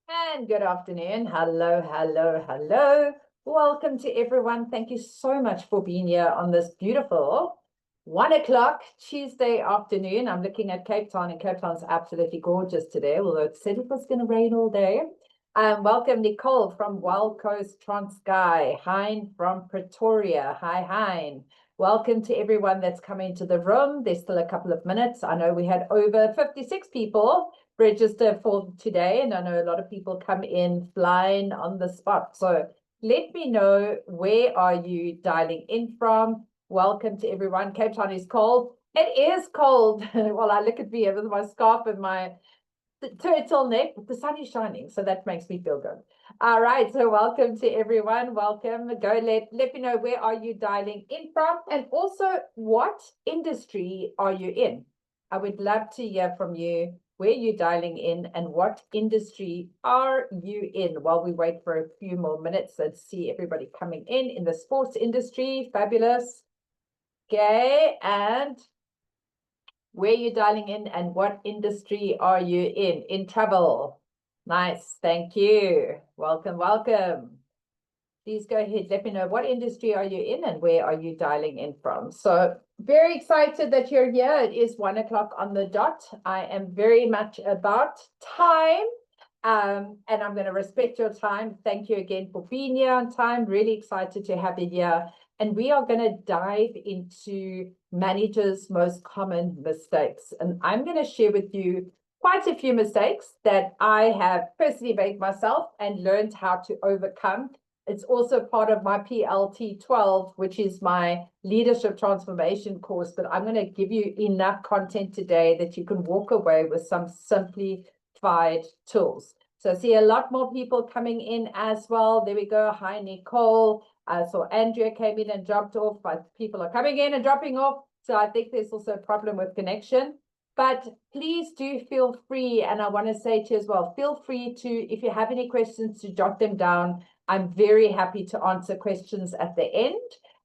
And good afternoon. Hello, hello, hello. Welcome to everyone. Thank you so much for being here on this beautiful 1 o'clock Tuesday afternoon. I'm looking at Cape Town, and Cape Town's absolutely gorgeous today, although it said it was going to rain all day. Welcome Nicole from Wild Coast Transkei, Hein from Pretoria. Hi, Hein. Welcome to everyone that's coming to the room. There's still a couple of minutes. I know we had over 56 people register for today, and I know a lot of people come in flying on the spot. So let me know, where are you dialing in from? Welcome to everyone. Cape Town is cold. It is cold. Well, I look at me with my scarf and my turtleneck, but the sun is shining, so that makes me feel good. All right, so welcome to everyone. Welcome. Go let me know, where are you dialing in from, and also what industry are you in? I would love to hear from you, where you're dialing in and what industry are you in, while we wait for a few more minutes and see everybody coming in the sports industry. Fabulous. Okay, and where you're dialing in and what industry are you in travel. Nice, thank you. Welcome, welcome. Please go ahead, let me know, what industry are you in and where are you dialing in from? So very excited that you're here. It is 1 o'clock on the dot. I am very much about time, and I'm going to respect your time. Thank you again for being here on time. Really excited to have you here. And we are going to dive into managers' most common mistakes. And I'm going to share with you quite a few mistakes that I have personally made myself and learned how to overcome. It's also part of my PLT 12, which is my leadership transformation course. But I'm going to give you enough content today that you can walk away with some simplified tools. So I see a lot more people coming in as well. There we go. Hi, Nicole. So Andrea came in and dropped off, but people are coming in and dropping off. So I think there's also a problem with connection. But please do feel free, and I want to say to you as well, feel free to, if you have any questions, to jot them down. I'm very happy to answer questions at the end,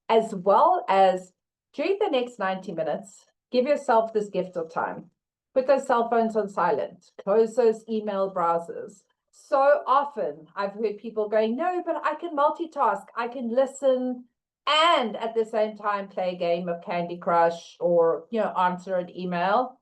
as well as during the next 90 minutes, give yourself this gift of time. Put those cell phones on silent, close those email browsers. So often I've heard people going, no, but I can multitask. I can listen and at the same time play a game of Candy Crush or, answer an email.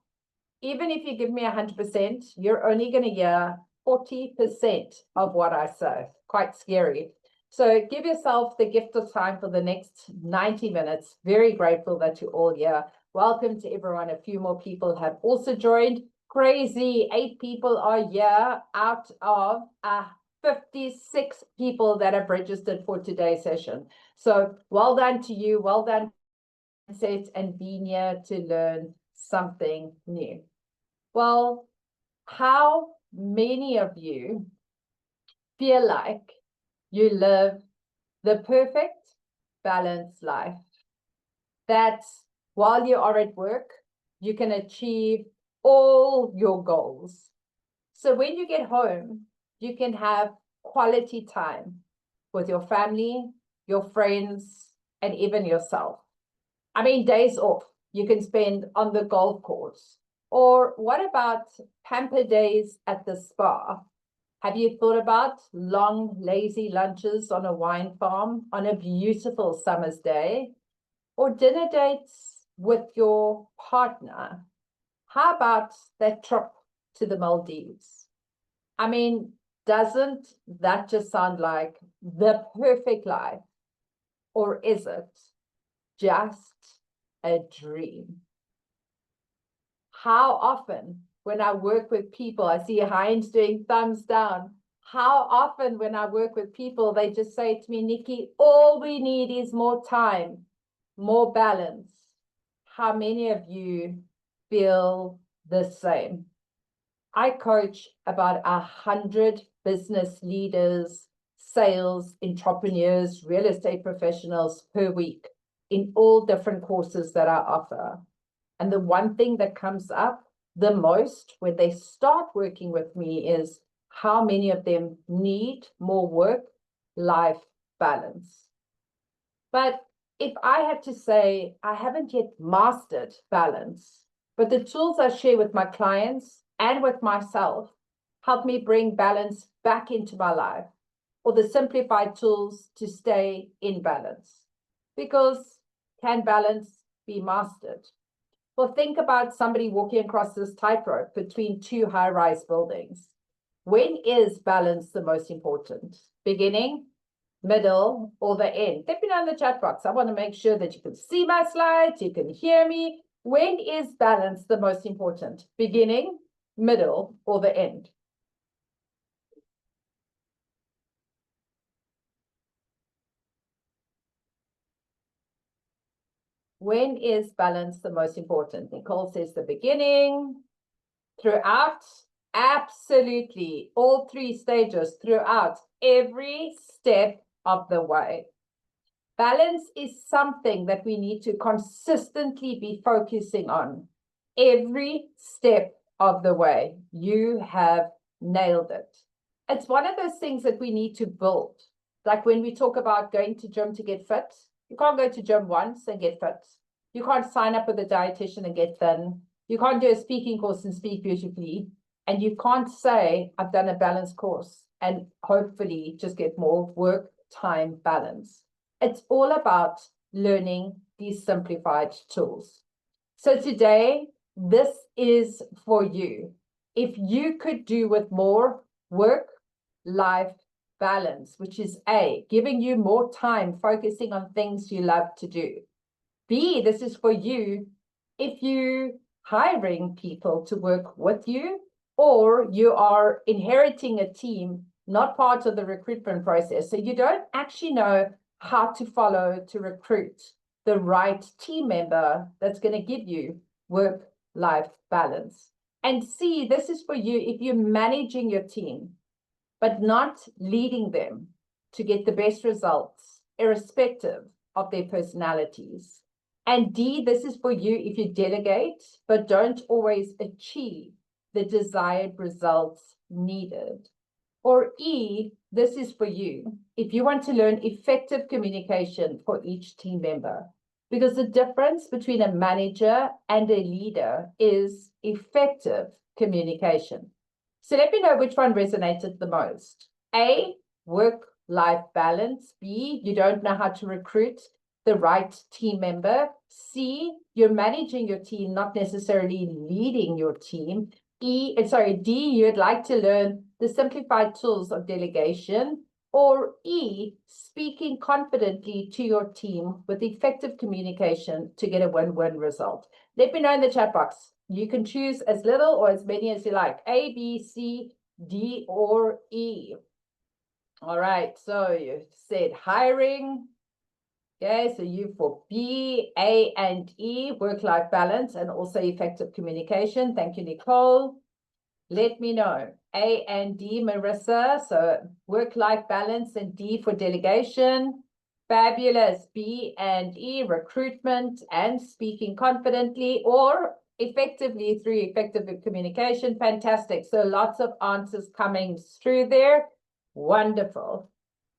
Even if you give me 100%, you're only going to hear 40% of what I say. Quite scary. So give yourself the gift of time for the next 90 minutes. Very grateful that you're all here. Welcome to everyone. A few more people have also joined. Crazy, 8 people are here out of 56 people that have registered for today's session. So well done to you. Well done, Seth, and being here to learn something new. Well, how many of you feel like you live the perfect balanced life, that while you are at work, you can achieve all your goals? So when you get home, you can have quality time with your family, your friends, and even yourself. I mean, days off you can spend on the golf course. Or what about pamper days at the spa? Have you thought about long, lazy lunches on a wine farm on a beautiful summer's day? Or dinner dates with your partner? How about that trip to the Maldives? I mean, doesn't that just sound like the perfect life? Or is it just a dream? How often when I work with people, I see Heinz doing thumbs down. How often when I work with people, they just say to me, Nikki, all we need is more time, more balance. How many of you feel the same? I coach about 100 business leaders, sales, entrepreneurs, real estate professionals per week in all different courses that I offer. And the one thing that comes up the most when they start working with me is how many of them need more work-life balance. But if I had to say, I haven't yet mastered balance, but the tools I share with my clients and with myself help me bring balance back into my life, or the simplified tools to stay in balance. Because can balance be mastered? Well, think about somebody walking across this tightrope between two high-rise buildings. When is balance the most important? Beginning, middle, or the end? Let me know in the chat box. I want to make sure that you can see my slides, you can hear me. When is balance the most important? Beginning, middle, or the end? When is balance the most important? Nicole says the beginning. Throughout, absolutely. All three stages, throughout, every step of the way. Balance is something that we need to consistently be focusing on every step of the way. You have nailed it. It's one of those things that we need to build. Like when we talk about going to gym to get fit, you can't go to gym once and get fit. You can't sign up with a dietitian and get thin. You can't do a speaking course and speak beautifully. And you can't say, I've done a balance course and hopefully just get more work-time balance. It's all about learning these simplified tools. So today, this is for you. If you could do with more work-life balance, which is A, giving you more time focusing on things you love to do. B, this is for you if you hiring people to work with you, or you are inheriting a team, not part of the recruitment process. So you don't actually know how to follow to recruit the right team member that's going to give you work-life balance. And C, this is for you if you're managing your team, but not leading them to get the best results, irrespective of their personalities. And D, this is for you if you delegate, but don't always achieve the desired results needed. Or E, this is for you if you want to learn effective communication for each team member. Because the difference between a manager and a leader is effective communication. So let me know which one resonated the most. A, work-life balance. B, you don't know how to recruit the right team member. C, you're managing your team, not necessarily leading your team. D, you'd like to learn the simplified tools of delegation. Or E, speaking confidently to your team with effective communication to get a win-win result. Let me know in the chat box. You can choose as little or as many as you like. A, B, C, D, or E. All right, so you said hiring. Okay, so you for B, A, and E, work-life balance, and also effective communication. Thank you, Nicole. Let me know. A and D, Marissa. So work-life balance, and D for delegation. Fabulous. B and E, recruitment and speaking confidently or effectively through effective communication. Fantastic. So lots of answers coming through there. Wonderful.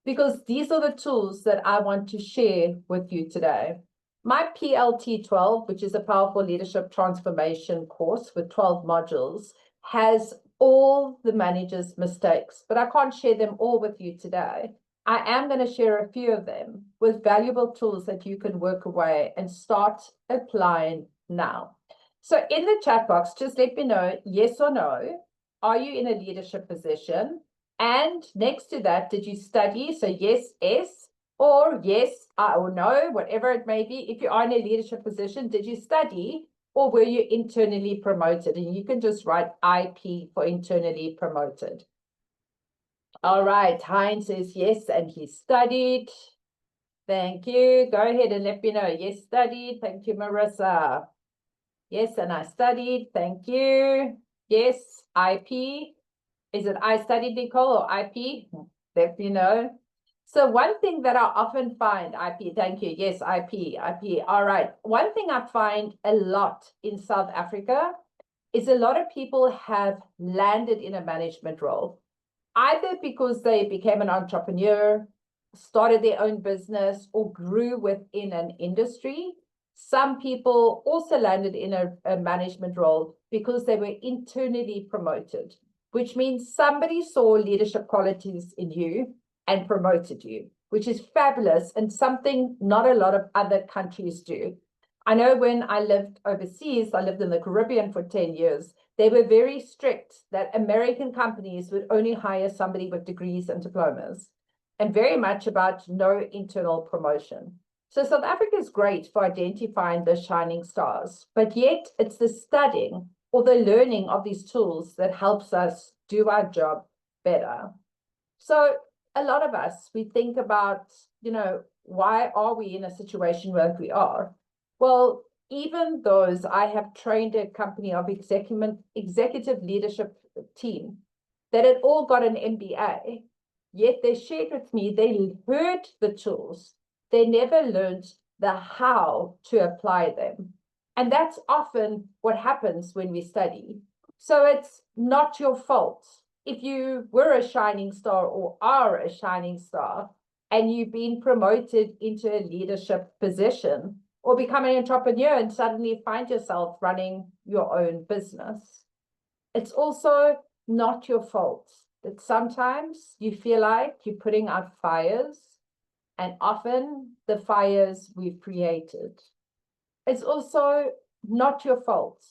Because these are the tools that I want to share with you today. My PLT12, which is a powerful leadership transformation course with 12 modules, has all the manager's mistakes, but I can't share them all with you today. I am going to share a few of them with valuable tools that you can work away and start applying now. So in the chat box, just let me know, yes or no, are you in a leadership position? And next to that, did you study? So yes, S, or yes, or no, whatever it may be. If you are in a leadership position, did you study? Or were you internally promoted? And you can just write IP for internally promoted. All right, Hein says yes, and he studied. Thank you. Go ahead and let me know. Yes, studied. Thank you, Marissa. Yes, and I studied. Thank you. Yes, IP. Is it I studied, Nicole, or IP? Let me know. So one thing that I often find, IP, thank you. Yes, IP. All right. One thing I find a lot in South Africa is a lot of people have landed in a management role, either because they became an entrepreneur, started their own business, or grew within an industry. Some people also landed in a management role because they were internally promoted. which means somebody saw leadership qualities in you and promoted you, which is fabulous and something not a lot of other countries do. I know when I lived overseas, I lived in the Caribbean for 10 years, they were very strict that American companies would only hire somebody with degrees and diplomas, and very much about no internal promotion. So South Africa is great for identifying the shining stars, but yet it's the studying or the learning of these tools that helps us do our job better. So a lot of us, we think about, why are we in a situation where we are? Well, even those, I have trained a company of executive leadership team that had all got an MBA, yet they shared with me, they heard the tools, they never learned the how to apply them. And that's often what happens when we study. So it's not your fault. If you were a shining star or are a shining star and you've been promoted into a leadership position or become an entrepreneur and suddenly find yourself running your own business, it's also not your fault that sometimes you feel like you're putting out fires, and often the fires we've created. It's also not your fault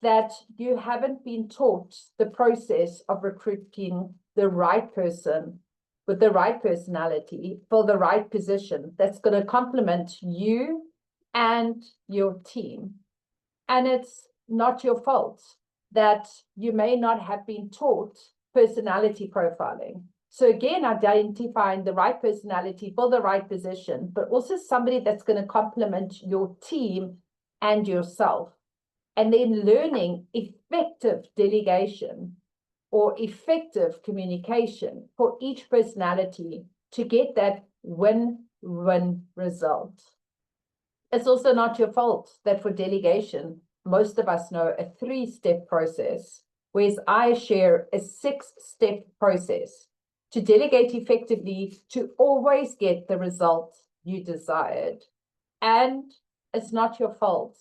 that you haven't been taught the process of recruiting the right person with the right personality for the right position that's going to complement you and your team. And it's not your fault that you may not have been taught personality profiling. So again, identifying the right personality for the right position, but also somebody that's going to complement your team and yourself. And then learning effective delegation or effective communication for each personality to get that win-win result. It's also not your fault that for delegation, most of us know a 3-step process, whereas I share a 6-step process to delegate effectively to always get the result you desired. And it's not your fault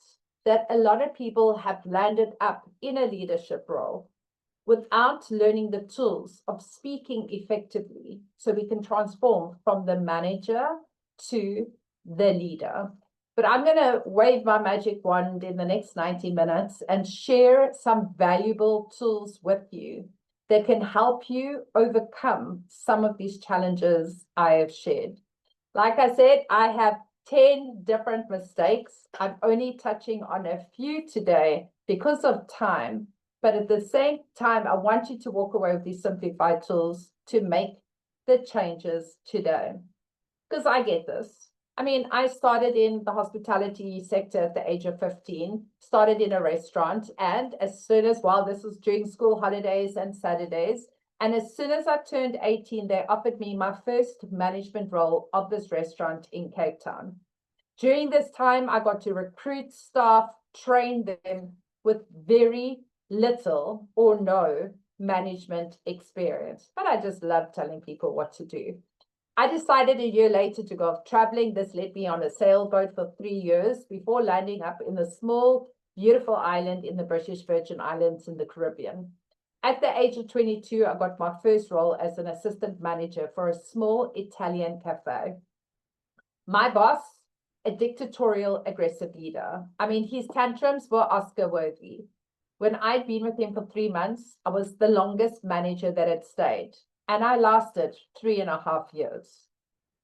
that a lot of people have landed up in a leadership role without learning the tools of speaking effectively so we can transform from the manager to the leader. But I'm going to wave my magic wand in the next 90 minutes and share some valuable tools with you that can help you overcome some of these challenges I have shared. Like I said, I have 10 different mistakes. I'm only touching on a few today because of time, but at the same time, I want you to walk away with these simplified tools to make the changes today. Because I get this. I mean, I started in the hospitality sector at the age of 15, started in a restaurant, and as soon as, this was during school holidays and Saturdays, and as soon as I turned 18, they offered me my first management role of this restaurant in Cape Town. During this time, I got to recruit staff, train them with very little or no management experience. But I just love telling people what to do. I decided a year later to go off traveling. This led me on a sailboat for 3 years before landing up in a small, beautiful island in the British Virgin Islands in the Caribbean. At the age of 22, I got my first role as an assistant manager for a small Italian cafe. My boss, a dictatorial, aggressive leader. I mean, his tantrums were Oscar worthy. When I'd been with him for 3 months, I was the longest manager that had stayed. And I lasted 3.5 years.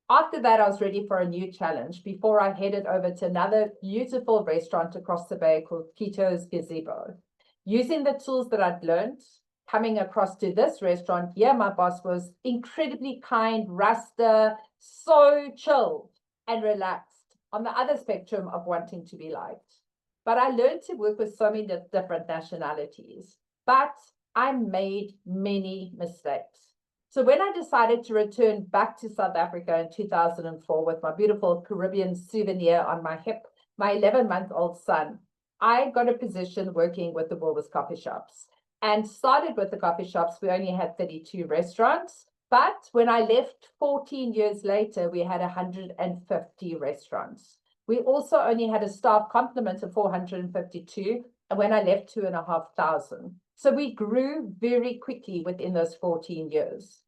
After that, I was ready for a new challenge before I headed over to another beautiful restaurant across the bay called 𝐷𝐾𝐬's Gazebo. Using the tools that I'd learned, coming across to this restaurant, my boss was incredibly kind, rasta, so chilled and relaxed on the other spectrum of wanting to be liked. But I learned to work with so many different nationalities, but I made many mistakes. So when I decided to return back to South Africa in 2004 with my beautiful Caribbean souvenir on my hip, my 11-month-old son, I got a position working with the Woolworths coffee shops and started with the coffee shops. We only had 32 restaurants, but when I left 14 years later, we had 150 restaurants. We also only had a staff complement of 452, and when I left, 2,500. So we grew very quickly within those 14 years.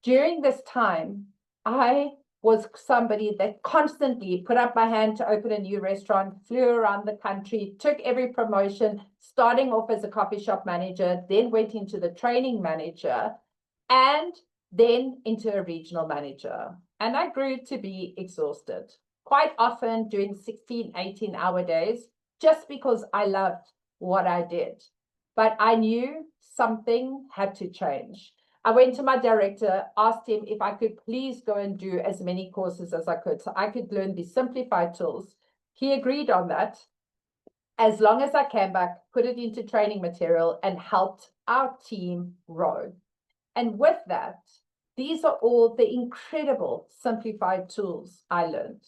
During this time, I was somebody that constantly put up my hand to open a new restaurant, flew around the country, took every promotion, starting off as a coffee shop manager, then went into the training manager, and then into a regional manager. And I grew to be exhausted, quite often doing 16, 18-hour days, just because I loved what I did. But I knew something had to change. I went to my director, asked him if I could please go and do as many courses as I could so I could learn these simplified tools. He agreed on that. As long as I came back, put it into training material and helped our team grow. And with that, these are all the incredible simplified tools I learned.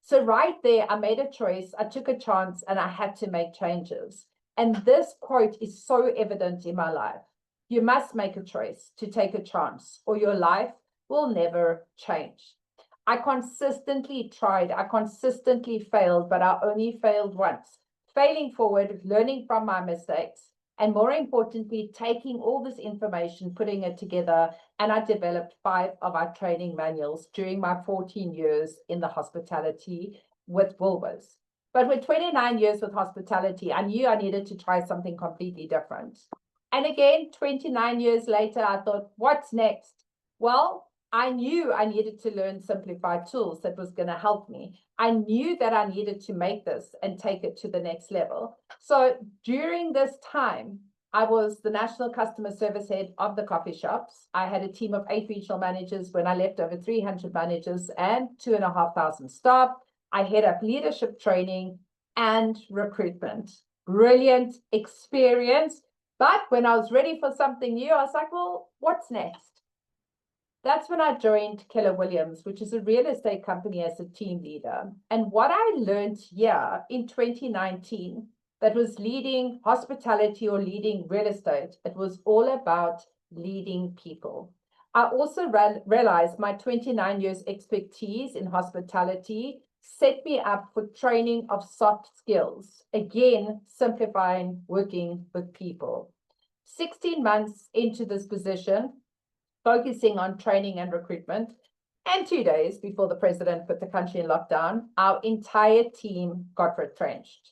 So right there, I made a choice, I took a chance, and I had to make changes. And this quote is so evident in my life. You must make a choice to take a chance, or your life will never change. I consistently tried, I consistently failed, but I only failed once. Failing forward, learning from my mistakes, and more importantly, taking all this information, putting it together, and I developed 5 of our training manuals during my 14 years in the hospitality with Woolworths. But with 29 years with hospitality, I knew I needed to try something completely different. And again, 29 years later, I thought, what's next? Well, I knew I needed to learn simplified tools that was going to help me. I knew that I needed to make this and take it to the next level. So during this time, I was the national customer service head of the coffee shops. I had a team of 8 regional managers. When I left, over 300 managers and 2,500 staff. I head up leadership training and recruitment. Brilliant experience. But when I was ready for something new, I was like, well, what's next? That's when I joined Keller Williams, which is a real estate company, as a team leader. And what I learned here in 2019, that was leading hospitality or leading real estate, it was all about leading people. I also realized my 29 years expertise in hospitality set me up for training of soft skills. Again, simplifying working with people. 16 months into this position, focusing on training and recruitment, and 2 days before the president put the country in lockdown, our entire team got retrenched.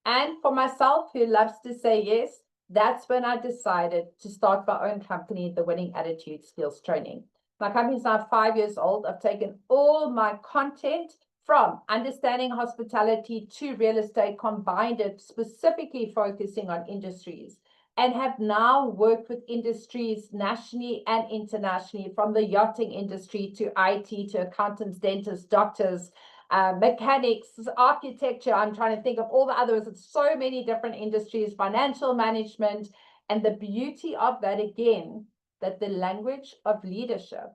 And for myself, who loves to say yes, that's when I decided to start my own company, the Winning Attitude Skills Training. My company is now 5 years old. I've taken all my content from understanding hospitality to real estate, combined it, specifically focusing on industries, and have now worked with industries nationally and internationally, from the yachting industry to IT, to accountants, dentists, doctors, mechanics, architecture. I'm trying to think of all the others. It's so many different industries, financial management. And the beauty of that, again, that the language of leadership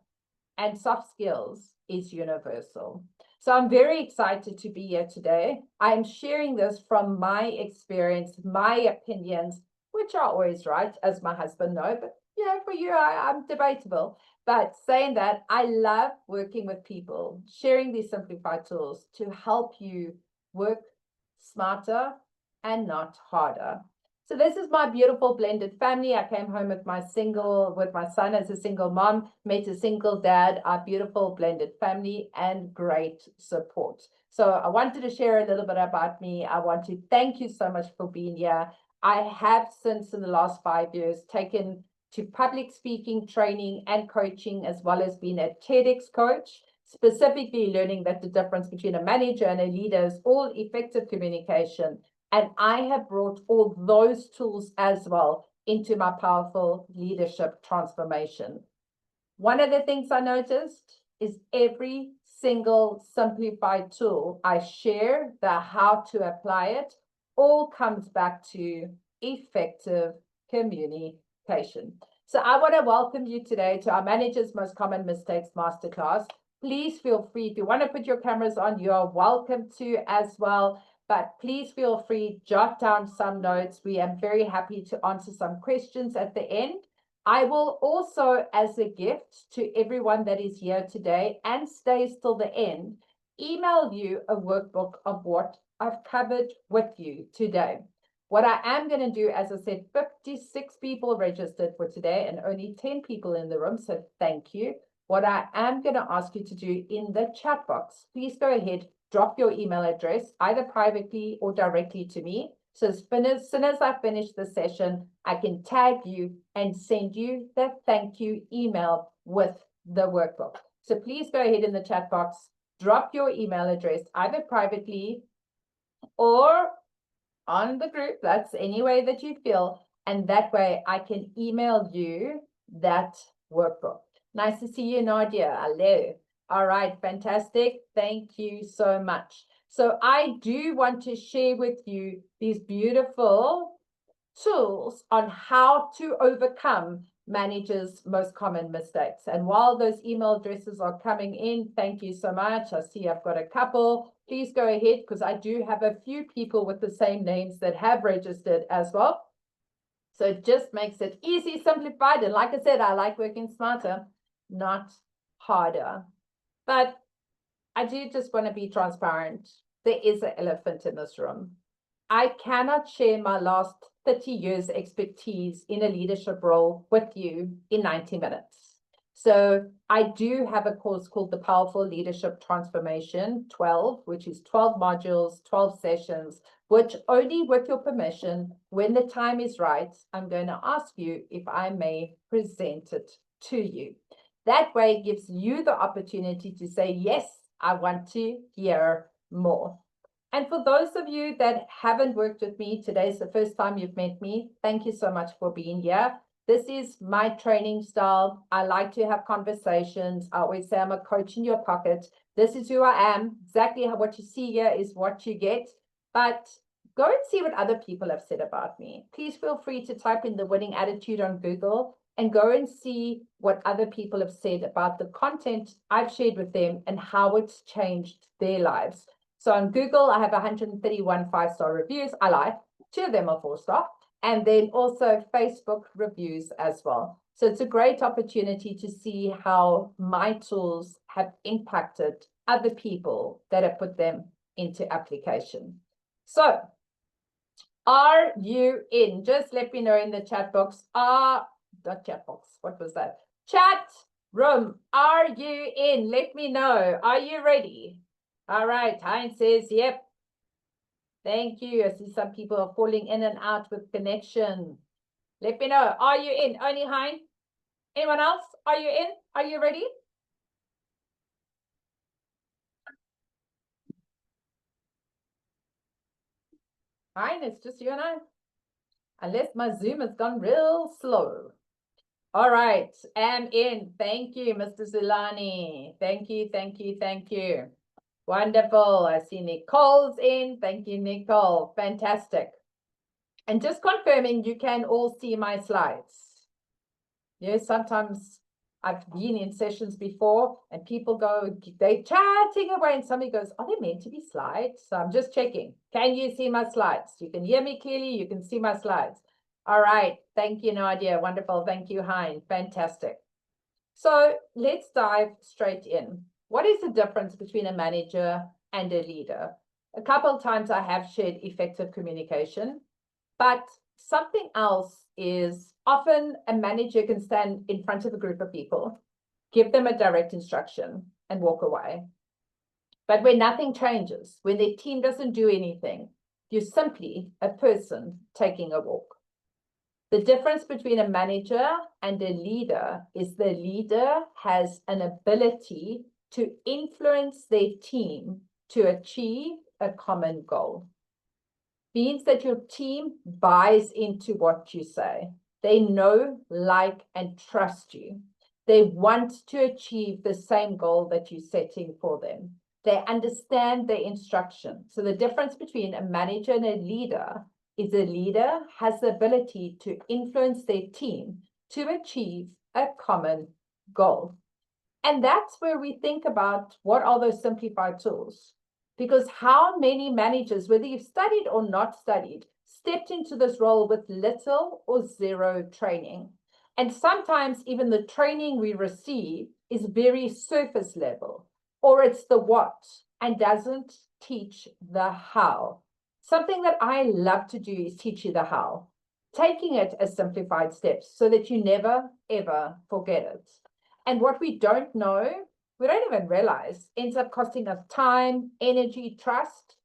and soft skills is universal. So I'm very excited to be here today. I'm sharing this from my experience, my opinions, which are always right, as my husband knows, but for you, I'm debatable. But saying that, I love working with people, sharing these simplified tools to help you work smarter and not harder. So this is my beautiful blended family. I came home with my son as a single mom, met a single dad, our beautiful blended family, and great support. So I wanted to share a little bit about me. I want to thank you so much for being here. I have, since in the last 5 years, taken to public speaking, training, and coaching, as well as being a TEDx coach, specifically learning that the difference between a manager and a leader is all effective communication. And I have brought all those tools as well into my powerful leadership transformation. One of the things I noticed is every single simplified tool I share, the how to apply it, all comes back to effective communication. So I want to welcome you today to our Manager's Most Common Mistakes Masterclass. Please feel free, if you want to put your cameras on, you are welcome to as well. But please feel free, jot down some notes. We are very happy to answer some questions at the end. I will also, as a gift to everyone that is here today and stays till the end, email you a workbook of what I've covered with you today. What I am going to do, as I said, 56 people registered for today and only 10 people in the room, so thank you. What I am going to ask you to do in the chat box, please go ahead, drop your email address, either privately or directly to me. So as soon as I finish the session, I can tag you and send you the thank you email with the workbook. So please go ahead in the chat box, drop your email address, either privately or on the group. That's any way that you feel. And that way I can email you that workbook. Nice to see you, Nadia. Hello. All right, fantastic. Thank you so much. So I do want to share with you these beautiful tools on how to overcome managers' most common mistakes. And while those email addresses are coming in, thank you so much. I see I've got a couple. Please go ahead, because I do have a few people with the same names that have registered as well. So it just makes it easy, simplified. And like I said, I like working smarter, not harder. But I do just want to be transparent. There is an elephant in this room. I cannot share my last 30 years expertise in a leadership role with you in 90 minutes. So I do have a course called the Powerful Leadership Transformation 12, which is 12 modules, 12 sessions, which only with your permission, when the time is right, I'm going to ask you if I may present it to you. That way it gives you the opportunity to say, yes, I want to hear more. And for those of you that haven't worked with me, today's the first time you've met me. Thank you so much for being here. This is my training style. I like to have conversations. I always say I'm a coach in your pocket. This is who I am. Exactly what you see here is what you get. But go and see what other people have said about me. Please feel free to type in the winning attitude on Google and go and see what other people have said about the content I've shared with them and how it's changed their lives. So on Google, I have 131 5-star reviews. I lied. 2 of them are 4-star. And then also Facebook reviews as well. So it's a great opportunity to see how my tools have impacted other people that have put them into application. So are you in? Just let me know in the chat box. Not chat box. What was that? Chat room. Are you in? Let me know. Are you ready? All right, Hein says, yep. Thank you. I see some people are falling in and out with connection. Let me know. Are you in? Only Hein? Anyone else? Are you in? Are you ready? Hein, it's just you and I. Unless my Zoom has gone real slow. All right, am in. Thank you, Mr. Zulani. Thank you, thank you, thank you. Wonderful. I see Nicole's in. Thank you, Nicole. Fantastic. And just confirming, you can all see my slides. Yes, sometimes I've been in sessions before and people go, they're chatting away and somebody goes, are they meant to be slides? So I'm just checking. Can you see my slides? You can hear me clearly. You can see my slides. All right. Thank you, Nadia. Wonderful. Thank you, Hein. Fantastic. So let's dive straight in. What is the difference between a manager and a leader? A couple of times I have shared effective communication, but something else is often a manager can stand in front of a group of people, give them a direct instruction and walk away. But when nothing changes, when their team doesn't do anything, you're simply a person taking a walk. The difference between a manager and a leader is the leader has an ability to influence their team to achieve a common goal. Means that your team buys into what you say. They know, like, and trust you. They want to achieve the same goal that you're setting for them. They understand the instruction. So the difference between a manager and a leader is a leader has the ability to influence their team to achieve a common goal. And that's where we think about what are those simplified tools. Because how many managers, whether you've studied or not studied, stepped into this role with little or zero training. And sometimes even the training we receive is very surface level, or it's the what and doesn't teach the how. Something that I love to do is teach you the how, taking it as simplified steps so that you never, ever forget it. And what we don't know, we don't even realize, ends up costing us time, energy, trust,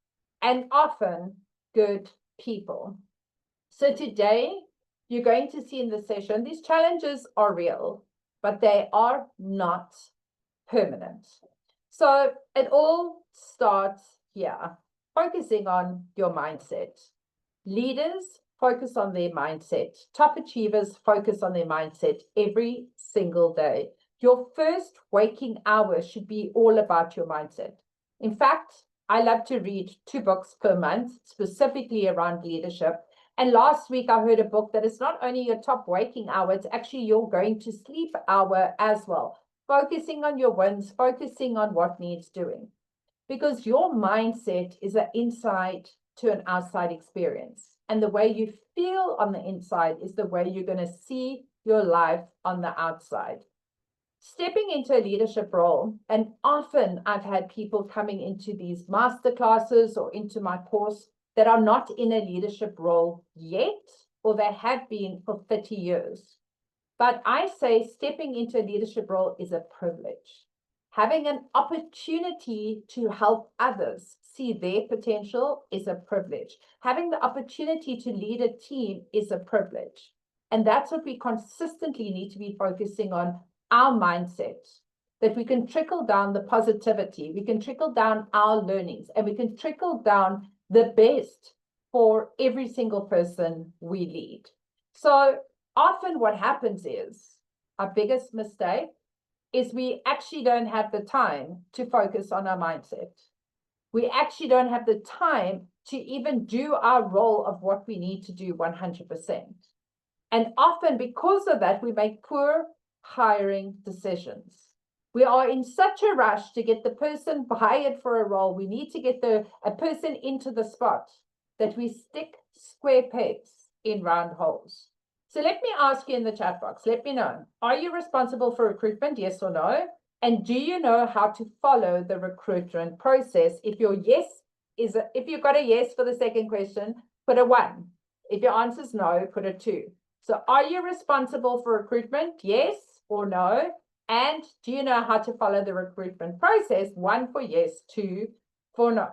and often good people. So today, you're going to see in the session, these challenges are real, but they are not permanent. So it all starts here, focusing on your mindset. Leaders focus on their mindset. Top achievers focus on their mindset every single day. Your first waking hour should be all about your mindset. In fact, I love to read 2 books per month, specifically around leadership. And last week, I heard a book that is not only your top waking hour, it's actually your going to sleep hour as well. Focusing on your wins, focusing on what needs doing. Because your mindset is an inside to an outside experience. And the way you feel on the inside is the way you're going to see your life on the outside. Stepping into a leadership role, and often I've had people coming into these masterclasses or into my course that are not in a leadership role yet, or they have been for 30 years. But I say stepping into a leadership role is a privilege. Having an opportunity to help others see their potential is a privilege. Having the opportunity to lead a team is a privilege. And that's what we consistently need to be focusing on, our mindset, that we can trickle down the positivity, we can trickle down our learnings, and we can trickle down the best for every single person we lead. So often what happens is, our biggest mistake is we actually don't have the time to focus on our mindset. We actually don't have the time to even do our role of what we need to do 100%. And often because of that, we make poor hiring decisions. We are in such a rush to get the person hired for a role. We need to get a person into the spot that we stick square pegs in round holes. So let me ask you in the chat box, let me know, are you responsible for recruitment, yes or no? And do you know how to follow the recruitment process? If your yes is, if you've got a yes for the second question, put a 1. If your answer is no, put a 2. So are you responsible for recruitment, yes or no? And do you know how to follow the recruitment process? 1 for yes, 2 for no.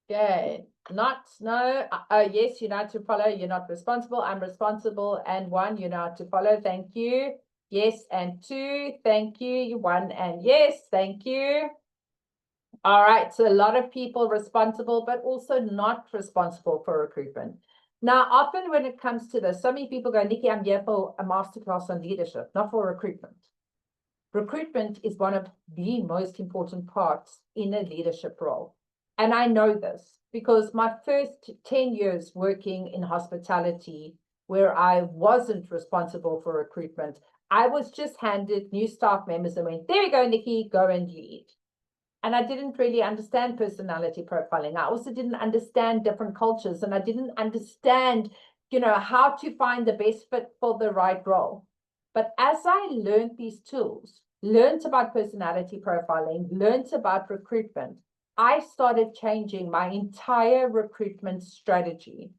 Okay, not, no, yes, you know how to follow, you're not responsible, I'm responsible, and 1, you know how to follow, thank you. Yes, and 2, thank you. 1 and yes, thank you. All right, so a lot of people responsible, but also not responsible for recruitment. Now, often when it comes to this, so many people go, Nikki, I'm here for a masterclass on leadership, not for recruitment. Recruitment is one of the most important parts in a leadership role. And I know this because my first 10 years working in hospitality, where I wasn't responsible for recruitment, I was just handed new staff members and went, there you go, Nikki, go and lead. And I didn't really understand personality profiling. I also didn't understand different cultures, and I didn't understand, you know, how to find the best fit for the right role. But as I learned these tools, learned about personality profiling, learned about recruitment, I started changing my entire recruitment strategy.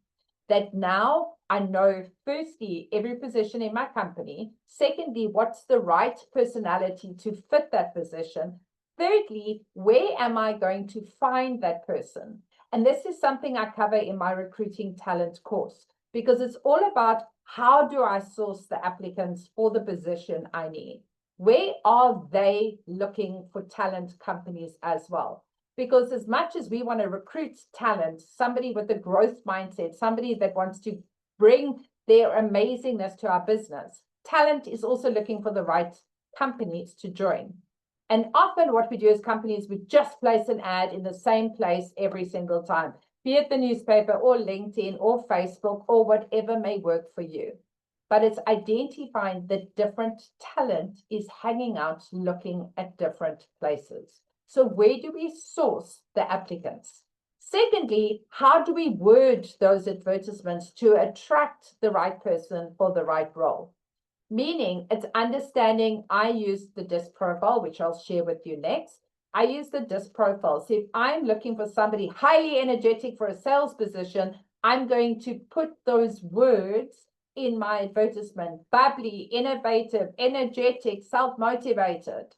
That now I know, firstly, every position in my company. Secondly, what's the right personality to fit that position? Thirdly, where am I going to find that person? And this is something I cover in my recruiting talent course, because it's all about how do I source the applicants for the position I need? Where are they looking for talent companies as well? Because as much as we want to recruit talent, somebody with a growth mindset, somebody that wants to bring their amazingness to our business, talent is also looking for the right companies to join. And often what we do as companies, we just place an ad in the same place every single time, be it the newspaper or LinkedIn or Facebook or whatever may work for you. But it's identifying that different talent is hanging out looking at different places. So where do we source the applicants? Secondly, how do we word those advertisements to attract the right person for the right role? Meaning it's understanding, I use the DISC profile, which I'll share with you next, I use the DISC profile. So if I'm looking for somebody highly energetic for a sales position, I'm going to put those words in my advertisement: bubbly, innovative, energetic, self-motivated.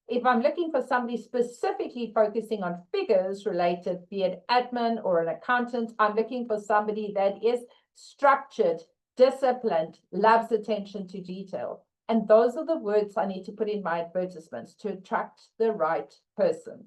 If I'm looking for somebody specifically focusing on figures related, be it admin or an accountant, I'm looking for somebody that is structured, disciplined, loves attention to detail. And those are the words I need to put in my advertisements to attract the right person.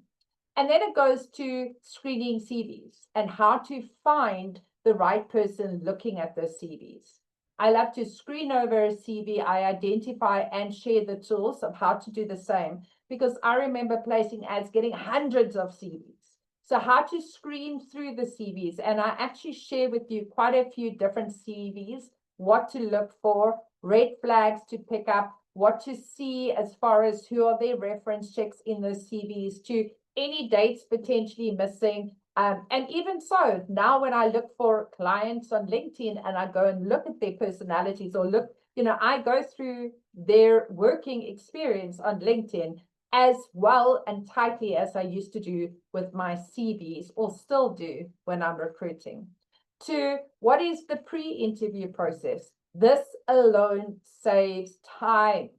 And then it goes to screening CVs and how to find the right person looking at those CVs. I love to screen over a CV. I identify and share the tools of how to do the same, because I remember placing ads, getting hundreds of CVs. So how to screen through the CVs. And I actually share with you quite a few different CVs, what to look for, red flags to pick up, what to see as far as who are their reference checks in those CVs, to any dates potentially missing. And even so, now when I look for clients on LinkedIn and I go and look at their personalities, or look, I go through their working experience on LinkedIn as well and tightly as I used to do with my CVs, or still do when I'm recruiting. To what is the pre-interview process? This alone saves time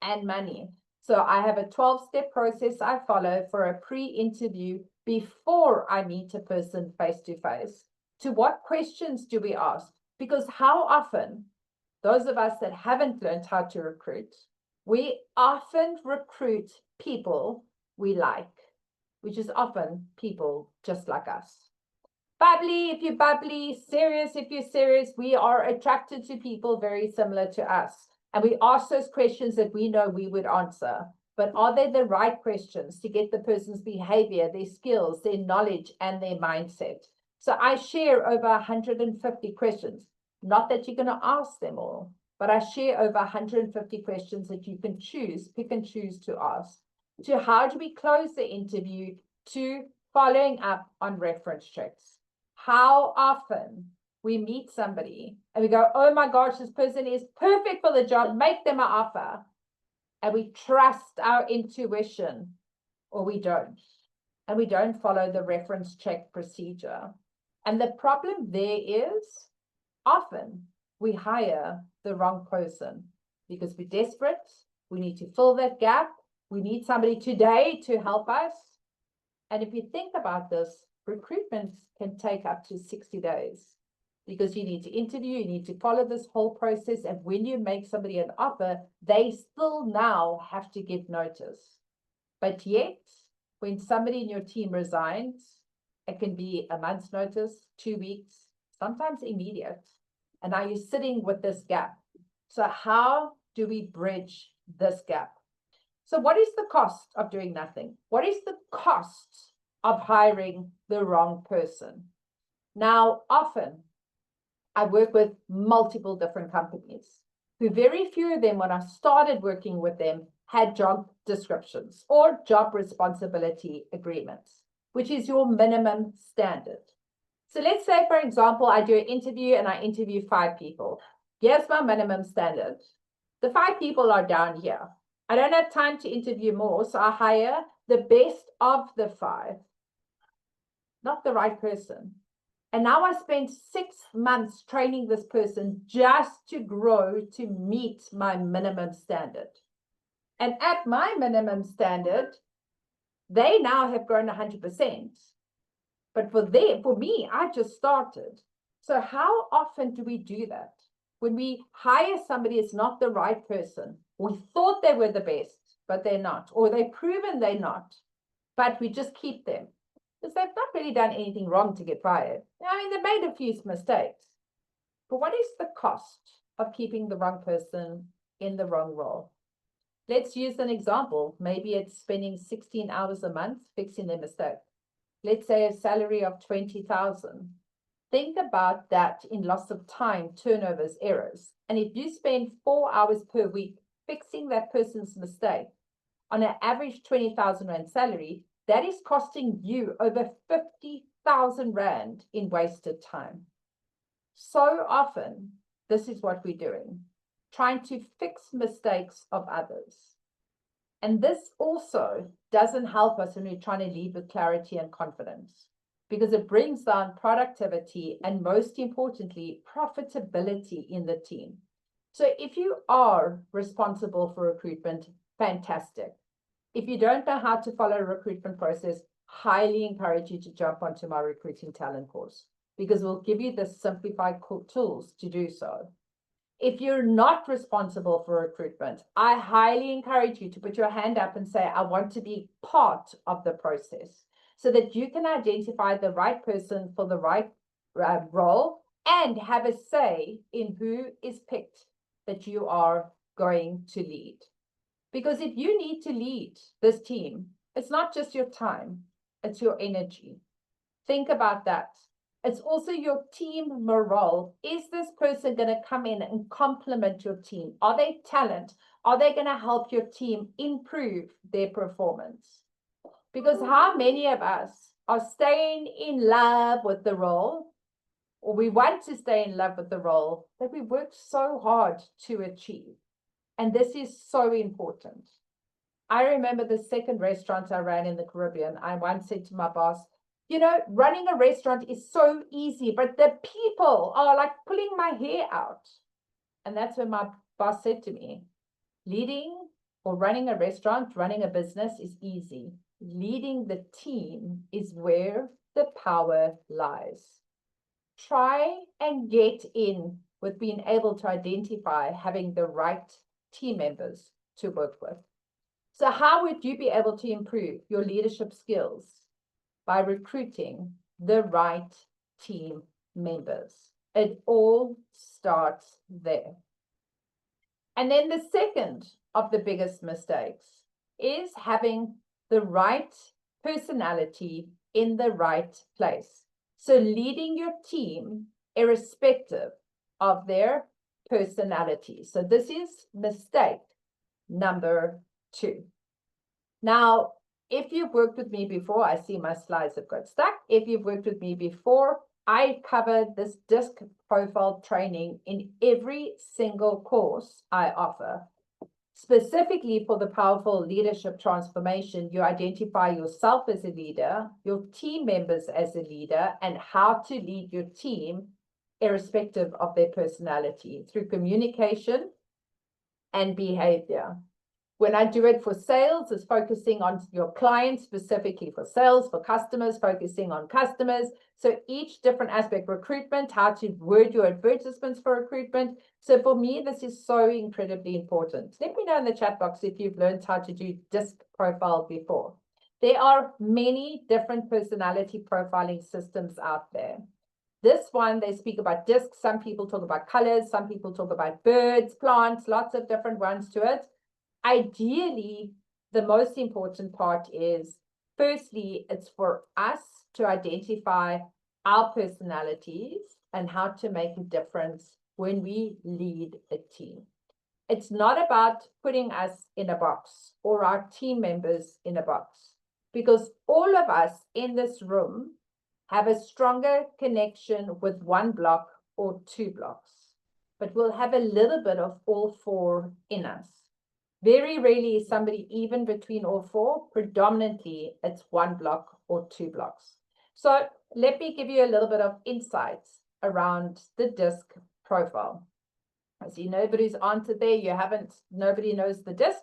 and money. So I have a 12-step process I follow for a pre-interview before I meet a person face-to-face. To what questions do we ask? Because how often, those of us that haven't learned how to recruit, we often recruit people we like, which is often people just like us. Bubbly if you're bubbly, serious if you're serious. We are attracted to people very similar to us. And we ask those questions that we know we would answer. But are they the right questions to get the person's behavior, their skills, their knowledge, and their mindset? So I share over 150 questions. Not that you're going to ask them all, but I share over 150 questions that you can choose, pick and choose to ask. To how do we close the interview, to following up on reference checks. How often we meet somebody and we go, oh my gosh, this person is perfect for the job, make them an offer. And we trust our intuition, or we don't. And we don't follow the reference check procedure. And the problem there is often we hire the wrong person because we're desperate. We need to fill that gap. We need somebody today to help us. And if you think about this, recruitment can take up to 60 days because you need to interview, you need to follow this whole process. And when you make somebody an offer, they still now have to give notice. But yet, when somebody in your team resigns, it can be a month's notice, 2 weeks, sometimes immediate. And now you're sitting with this gap. So how do we bridge this gap? So what is the cost of doing nothing? What is the cost of hiring the wrong person? Now, often I work with multiple different companies who very few of them, when I started working with them, had job descriptions or job responsibility agreements, which is your minimum standard. So let's say, for example, I do an interview and I interview 5 people. Here's my minimum standard. The 5 people are down here. I don't have time to interview more, so I hire the best of the 5, not the right person. And now I spent 6 months training this person just to grow to meet my minimum standard. And at my minimum standard, they now have grown 100%. But for me, I just started. So how often do we do that? When we hire somebody, it's not the right person. We thought they were the best, but they're not. Or they've proven they're not, but we just keep them. Because they've not really done anything wrong to get fired. I mean, they made a few mistakes. But what is the cost of keeping the wrong person in the wrong role? Let's use an example. Maybe it's spending 16 hours a month fixing their mistake. Let's say a salary of 20,000. Think about that in loss of time, turnovers, errors. And if you spend 4 hours per week fixing that person's mistake on an average 20,000 Rand salary, that is costing you over 50,000 Rand in wasted time. So often, this is what we're doing, trying to fix mistakes of others. And this also doesn't help us when we're trying to lead with clarity and confidence, because it brings down productivity and, most importantly, profitability in the team. So if you are responsible for recruitment, fantastic. If you don't know how to follow a recruitment process, highly encourage you to jump onto my recruiting talent course, because we'll give you the simplified tools to do so. If you're not responsible for recruitment, I highly encourage you to put your hand up and say, I want to be part of the process, so that you can identify the right person for the right role and have a say in who is picked that you are going to lead. Because if you need to lead this team, it's not just your time, it's your energy. Think about that. It's also your team morale. Is this person going to come in and complement your team? Are they talent? Are they going to help your team improve their performance? Because how many of us are staying in love with the role, or we want to stay in love with the role that we worked so hard to achieve? And this is so important. I remember the second restaurant I ran in the Caribbean. I once said to my boss, you know, running a restaurant is so easy, but the people are like pulling my hair out. And that's when my boss said to me, leading or running a restaurant, running a business is easy. Leading the team is where the power lies. Try and get in with being able to identify having the right team members to work with. So how would you be able to improve your leadership skills? By recruiting the right team members. It all starts there. And then the second of the biggest mistakes is having the right personality in the right place. So leading your team irrespective of their personality. So this is mistake number 2. Now, if you've worked with me before, I see my slides have got stuck. If you've worked with me before, I covered this DISC profile training in every single course I offer. Specifically for the powerful leadership transformation, you identify yourself as a leader, your team members as a leader, and how to lead your team irrespective of their personality through communication and behavior. When I do it for sales, it's focusing on your clients, specifically for sales, for customers, focusing on customers. So each different aspect, recruitment, how to word your advertisements for recruitment. So for me, this is so incredibly important. Let me know in the chat box if you've learned how to do DISC profile before. There are many different personality profiling systems out there. This one, they speak about DISC. Some people talk about colors. Some people talk about birds, plants, lots of different ones to it. Ideally, the most important part is, firstly, it's for us to identify our personalities and how to make a difference when we lead a team. It's not about putting us in a box or our team members in a box, because all of us in this room have a stronger connection with one block or 2 blocks, but we'll have a little bit of all 4 in us. Very rarely is somebody even between all 4. Predominantly, it's 1 block or 2 blocks. So let me give you a little bit of insights around the DISC profile. I see nobody's answered there. Nobody knows the DISC.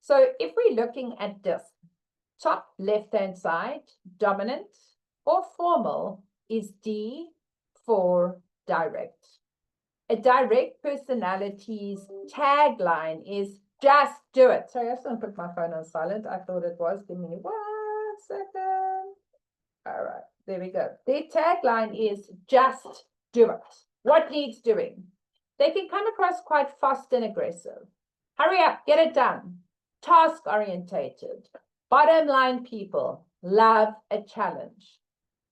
So if we're looking at DISC, top left-hand side, dominant or formal is D for direct. A direct personality's tagline is just do it. Sorry, I just want to put my phone on silent. I thought it was. Give me 1 second. All right, there we go. Their tagline is just do it. What needs doing? They can come across quite fast and aggressive. Hurry up, get it done. Task orientated. Bottom line people love a challenge.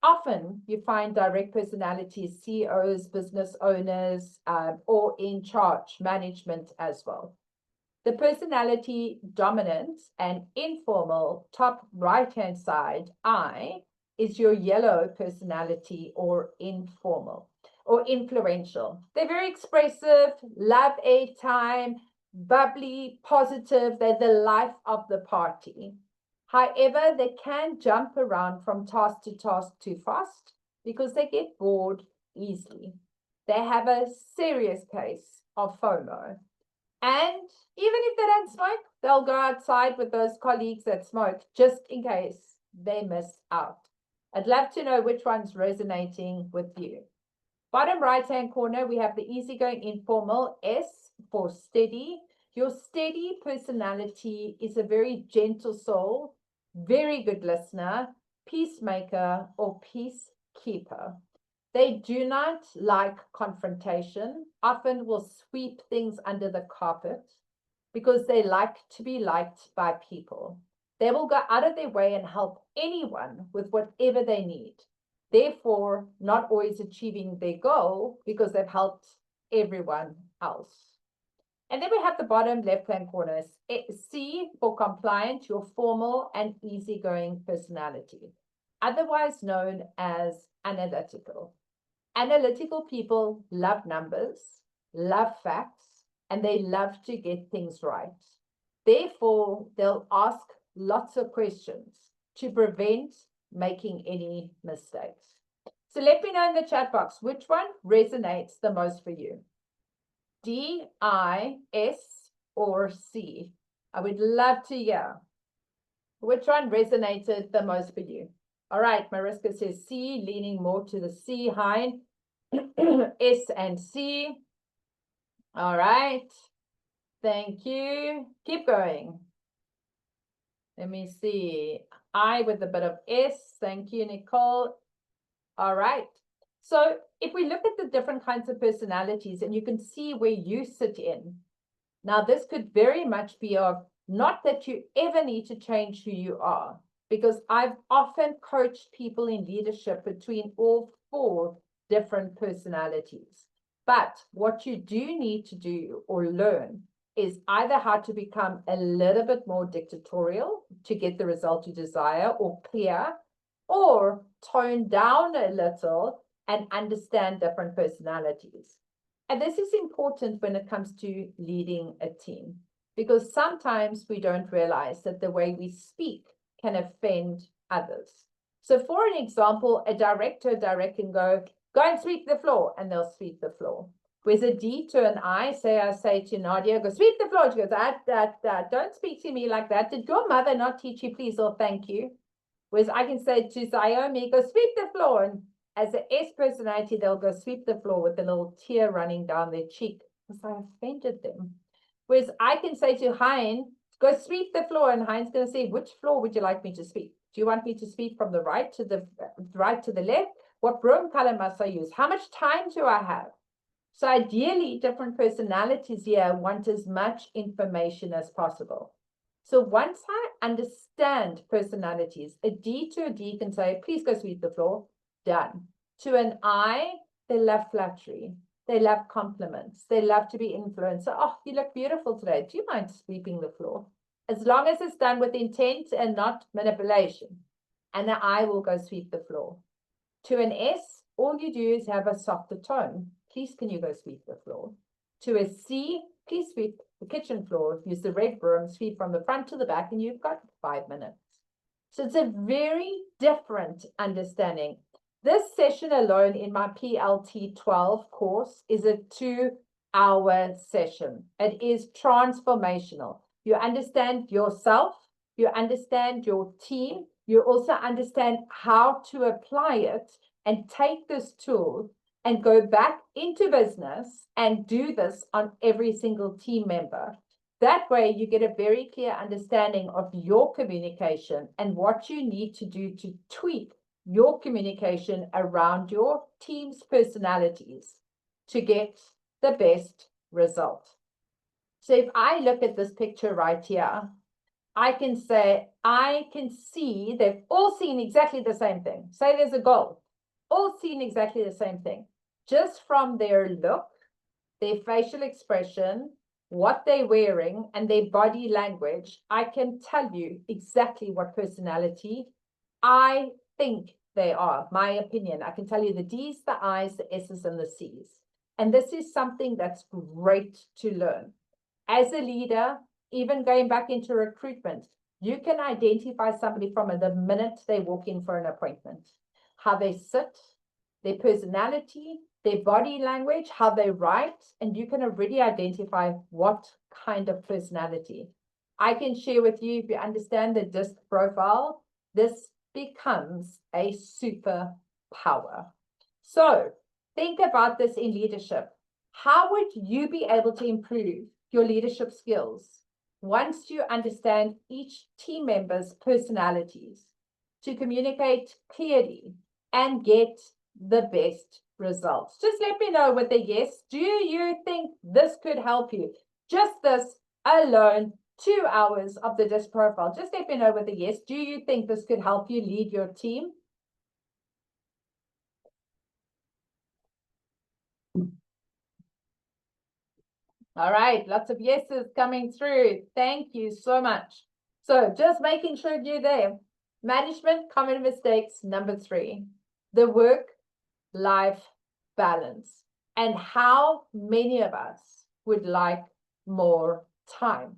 Often you find direct personalities, CEOs, business owners, or in charge management as well. The personality dominant and informal, top right-hand side, I, is your yellow personality or informal or influential. They're very expressive, love airtime, bubbly, positive. They're the life of the party. However, they can jump around from task to task too fast because they get bored easily. They have a serious case of FOMO. And even if they don't smoke, they'll go outside with those colleagues that smoke just in case they miss out. I'd love to know which one's resonating with you. Bottom right-hand corner, we have the easygoing informal, S for steady. Your steady personality is a very gentle soul, very good listener, peacemaker, or peacekeeper. They do not like confrontation, often will sweep things under the carpet because they like to be liked by people. They will go out of their way and help anyone with whatever they need. Therefore, not always achieving their goal because they've helped everyone else. And then we have the bottom left-hand corner, C for compliant, your formal and easygoing personality, otherwise known as analytical. Analytical people love numbers, love facts, and they love to get things right. Therefore, they'll ask lots of questions to prevent making any mistakes. So let me know in the chat box, which one resonates the most for you? D, I, S, or C? I would love to hear which one resonated the most for you. All right, Mariska says C, leaning more to the C, Hein. S and C. All right. Thank you. Keep going. Let me see. I with a bit of S. Thank you, Nicole. All right. So if we look at the different kinds of personalities and you can see where you sit in. Now, this could very much be of not that you ever need to change who you are, because I've often coached people in leadership between all 4 different personalities. But what you do need to do or learn is either how to become a little bit more dictatorial to get the result you desire or clear, or tone down a little and understand different personalities. And this is important when it comes to leading a team, because sometimes we don't realize that the way we speak can offend others. So for an example, a director can go and sweep the floor, and they'll sweep the floor. Whereas a D to an I say to Nadia, go sweep the floor. She goes, don't speak to me like that. Did your mother not teach you, please, or thank you? Whereas I can say to Xiaomi, go sweep the floor. And as an S personality, they'll go sweep the floor with a little tear running down their cheek because I offended them. Whereas I can say to Hein, go sweep the floor, and Hein's going to say, which floor would you like me to sweep? Do you want me to sweep from the right to the left? What broom color must I use? How much time do I have? So ideally, different personalities here want as much information as possible. So once I understand personalities, a D to a D can say, please go sweep the floor. Done. To an I, they love flattery. They love compliments. They love to be influenced. So, oh, you look beautiful today. Do you mind sweeping the floor? As long as it's done with intent and not manipulation. And the I will go sweep the floor. To an S, all you do is have a softer tone. Please, can you go sweep the floor? To a C, please sweep the kitchen floor. Use the red broom, sweep from the front to the back, and you've got 5 minutes. So it's a very different understanding. This session alone in my PLT 12 course is a 2-hour session. It is transformational. You understand yourself, you understand your team, you also understand how to apply it and take this tool and go back into business and do this on every single team member. That way you get a very clear understanding of your communication and what you need to do to tweak your communication around your team's personalities to get the best result. So if I look at this picture right here, I can say, I can see they've all seen exactly the same thing. Say there's a goal, all seen exactly the same thing. Just from their look, their facial expression, what they're wearing, and their body language, I can tell you exactly what personality I think they are. My opinion. I can tell you the D's, the I's, the S's, and the C's. And this is something that's great to learn. As a leader, even going back into recruitment, you can identify somebody from the minute they walk in for an appointment. How they sit, their personality, their body language, how they write, and you can already identify what kind of personality. I can share with you, if you understand the DISC profile, this becomes a superpower. So think about this in leadership. How would you be able to improve your leadership skills once you understand each team member's personalities to communicate clearly and get the best results? Just let me know with a yes. Do you think this could help you? Just this alone, 2 hours of the DISC profile. Just let me know with a yes. Do you think this could help you lead your team? All right, lots of yeses coming through. Thank you so much. So just making sure you're there. Management common mistakes number 3, the work-life balance, and how many of us would like more time.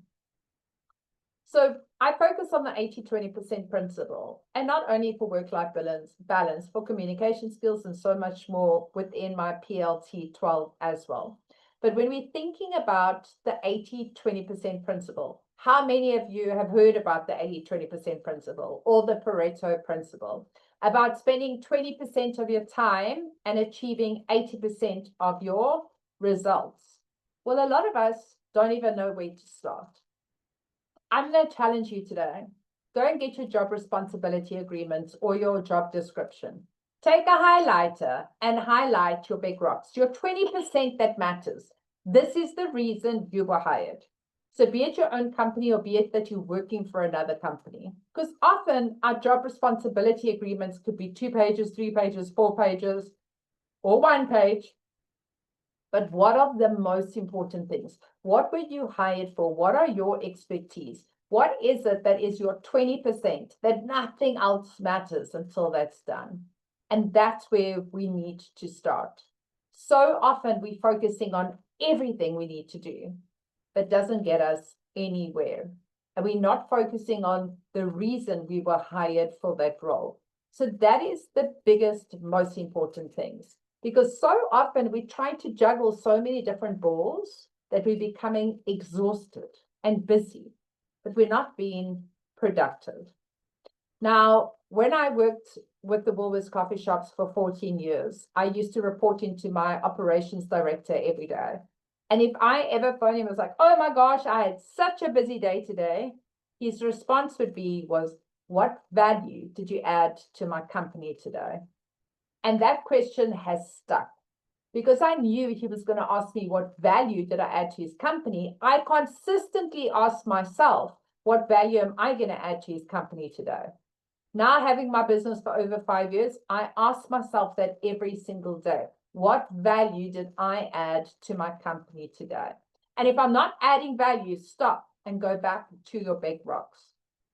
So I focus on the 80-20% principle, and not only for work-life balance, for communication skills and so much more within my PLT 12 as well. But when we're thinking about the 80-20% principle, how many of you have heard about the 80-20% principle or the Pareto principle, about spending 20% of your time and achieving 80% of your results? Well, a lot of us don't even know where to start. I'm going to challenge you today. Go and get your job responsibility agreements or your job description. Take a highlighter and highlight your big rocks, your 20% that matters. This is the reason you were hired. So be it your own company or be it that you're working for another company. Because often our job responsibility agreements could be 2 pages, 3 pages, 4 pages, or 1 page. But what are the most important things? What were you hired for? What are your expertise? What is it that is your 20% that nothing else matters until that's done? And that's where we need to start. So often we're focusing on everything we need to do, but doesn't get us anywhere. And we're not focusing on the reason we were hired for that role. So that is the biggest, most important things. Because so often we try to juggle so many different balls that we're becoming exhausted and busy, but we're not being productive. Now, when I worked with the Woolworths coffee shops for 14 years, I used to report into my operations director every day. And if I ever phoned him and was like, oh my gosh, I had such a busy day today, his response would be, what value did you add to my company today? And that question has stuck because I knew he was going to ask me what value did I add to his company. I consistently ask myself, what value am I going to add to his company today? Now, having my business for over 5 years, I ask myself that every single day. What value did I add to my company today? And if I'm not adding value, stop and go back to your big rocks.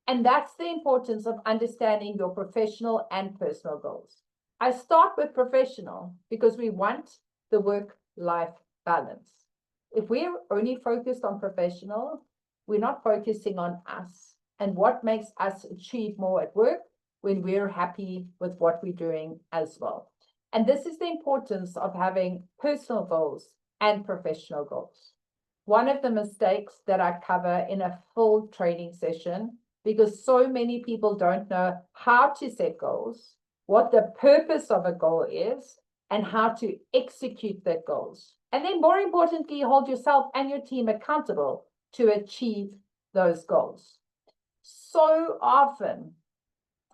And that's the importance of understanding your professional and personal goals. I start with professional because we want the work-life balance. If we're only focused on professional, we're not focusing on us and what makes us achieve more at work when we're happy with what we're doing as well. And this is the importance of having personal goals and professional goals. One of the mistakes that I cover in a full training session, because so many people don't know how to set goals, what the purpose of a goal is, and how to execute their goals. And then more importantly, hold yourself and your team accountable to achieve those goals. So often,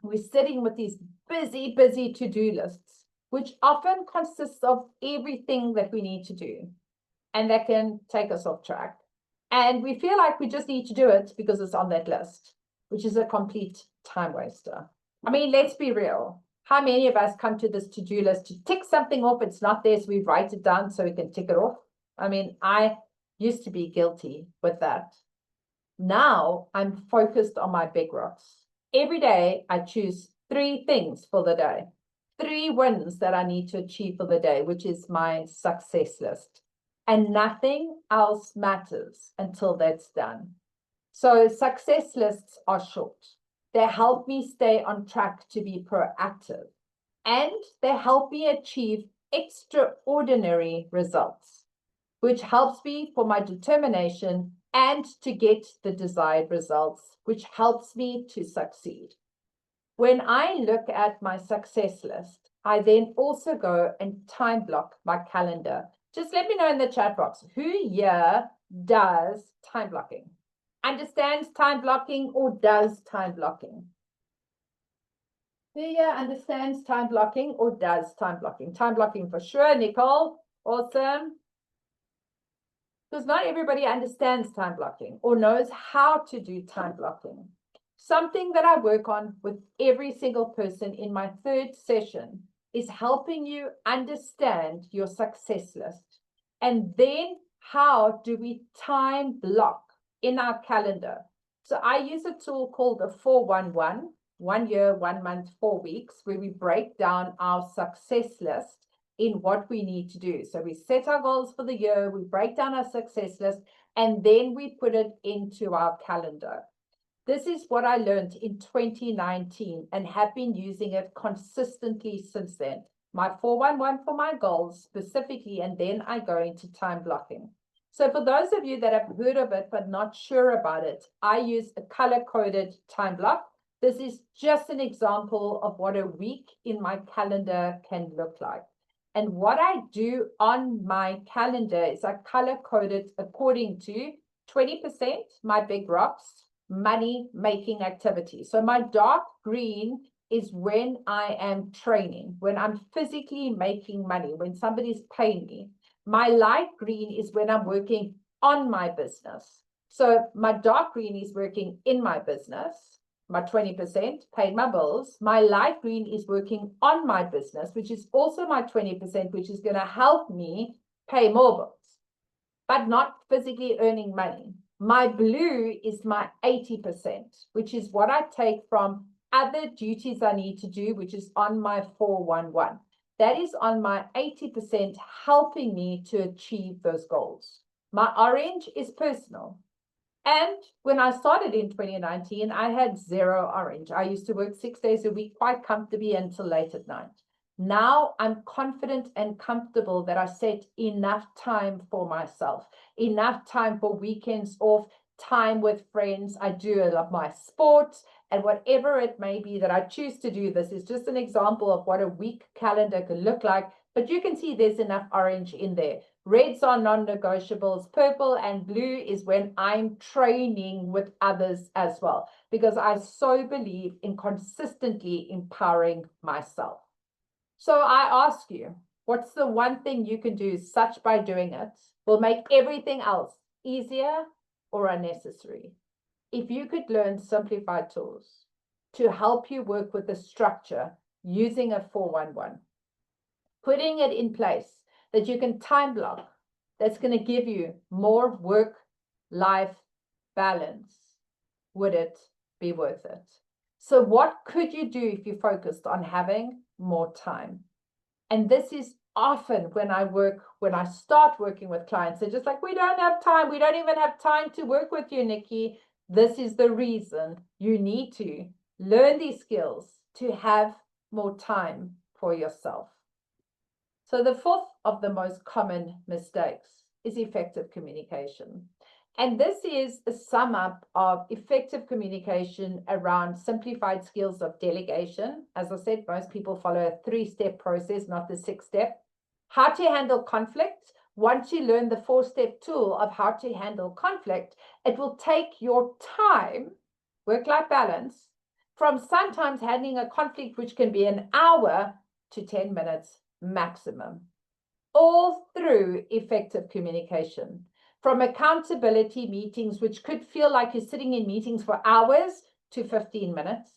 we're sitting with these busy to-do lists, which often consists of everything that we need to do. And that can take us off track. And we feel like we just need to do it because it's on that list, which is a complete time waster. I mean, let's be real. How many of us come to this to-do list to tick something off? It's not there, so we write it down so we can tick it off. I mean, I used to be guilty with that. Now I'm focused on my big rocks. Every day I choose 3 things for the day, 3 wins that I need to achieve for the day, which is my success list. and nothing else matters until that's done. So success lists are short. They help me stay on track to be proactive, and they help me achieve extraordinary results, which helps me for my determination and to get the desired results, which helps me to succeed. When I look at my success list, I then also go and time block my calendar. Just let me know in the chat box, who here does time blocking? Understands time blocking or does time blocking? Who here understands time blocking or does time blocking? Time blocking for sure, Nicole. Awesome. Because not everybody understands time blocking or knows how to do time blocking. Something that I work on with every single person in my third session is helping you understand your success list. And then how do we time block in our calendar? So I use a tool called the 411, 1 year, 1 month, 4 weeks, where we break down our success list in what we need to do. So we set our goals for the year, we break down our success list, and then we put it into our calendar. This is what I learned in 2019 and have been using it consistently since then. My 411 for my goals specifically, and then I go into time blocking. So for those of you that have heard of it but not sure about it, I use a color-coded time block. This is just an example of what a week in my calendar can look like. And what I do on my calendar is I color-code it according to 20% my big rocks, money-making activity. So my dark green is when I am training, when I'm physically making money, when somebody's paying me. My light green is when I'm working on my business. So my dark green is working in my business. My 20% paid my bills. My light green is working on my business, which is also my 20%, which is going to help me pay more bills, but not physically earning money. My blue is my 80%, which is what I take from other duties I need to do, which is on my 411. That is on my 80%, helping me to achieve those goals. My orange is personal. And when I started in 2019, I had 0 orange. I used to work 6 days a week quite comfortably until late at night. Now I'm confident and comfortable that I set enough time for myself, enough time for weekends off, time with friends. I do a lot of my sports and whatever it may be that I choose to do. This is just an example of what a week calendar can look like, but you can see there's enough orange in there. Reds are non-negotiables. Purple and blue is when I'm training with others as well, because I so believe in consistently empowering myself. So I ask you, what's the one thing you can do such by doing it will make everything else easier or unnecessary? If you could learn simplified tools to help you work with a structure using a 411, putting it in place that you can time block, that's going to give you more work-life balance, would it be worth it? So what could you do if you focused on having more time? And this is often when I start working with clients, they're just like, we don't have time. We don't even have time to work with you, Nikki. This is the reason you need to learn these skills to have more time for yourself. So the fourth of the most common mistakes is effective communication. And this is a sum up of effective communication around simplified skills of delegation. As I said, most people follow a 3-step process, not the 6-step. How to handle conflict. Once you learn the 4-step tool of how to handle conflict, it will take your time, work-life balance, from sometimes handling a conflict, which can be an hour, to 10 minutes maximum, all through effective communication. From accountability meetings, which could feel like you're sitting in meetings for hours, to 15 minutes,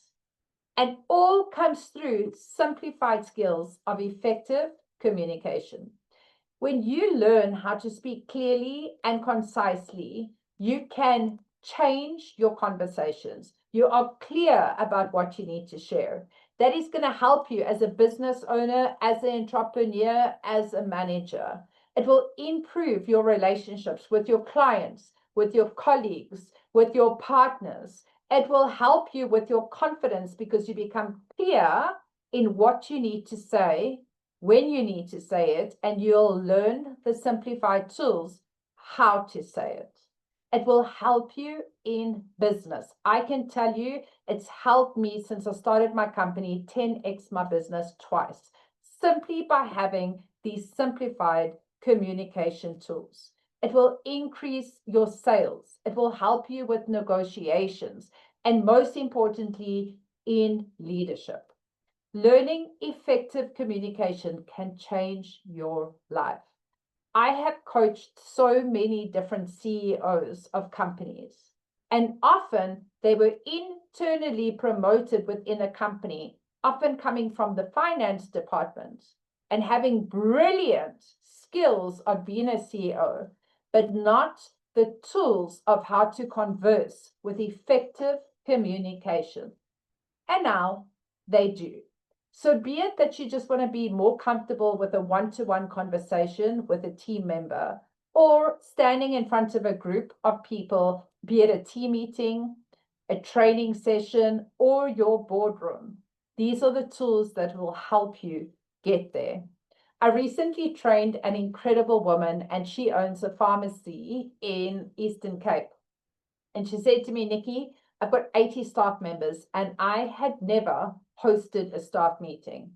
and all comes through simplified skills of effective communication. When you learn how to speak clearly and concisely, you can change your conversations. You are clear about what you need to share. That is going to help you as a business owner, as an entrepreneur, as a manager. It will improve your relationships with your clients, with your colleagues, with your partners. It will help you with your confidence because you become clear in what you need to say, when you need to say it, and you'll learn the simplified tools how to say it. It will help you in business. I can tell you it's helped me since I started my company 10x my business twice, simply by having these simplified communication tools. It will increase your sales. It will help you with negotiations, and most importantly, in leadership. Learning effective communication can change your life. I have coached so many different CEOs of companies, and often they were internally promoted within a company, often coming from the finance department and having brilliant skills of being a CEO, but not the tools of how to converse with effective communication. And now they do. So be it that you just want to be more comfortable with a one-to-one conversation with a team member, or standing in front of a group of people, be it a team meeting, a training session, or your boardroom. These are the tools that will help you get there. I recently trained an incredible woman, and she owns a pharmacy in Eastern Cape. And she said to me, Nikki, I've got 80 staff members, and I had never hosted a staff meeting.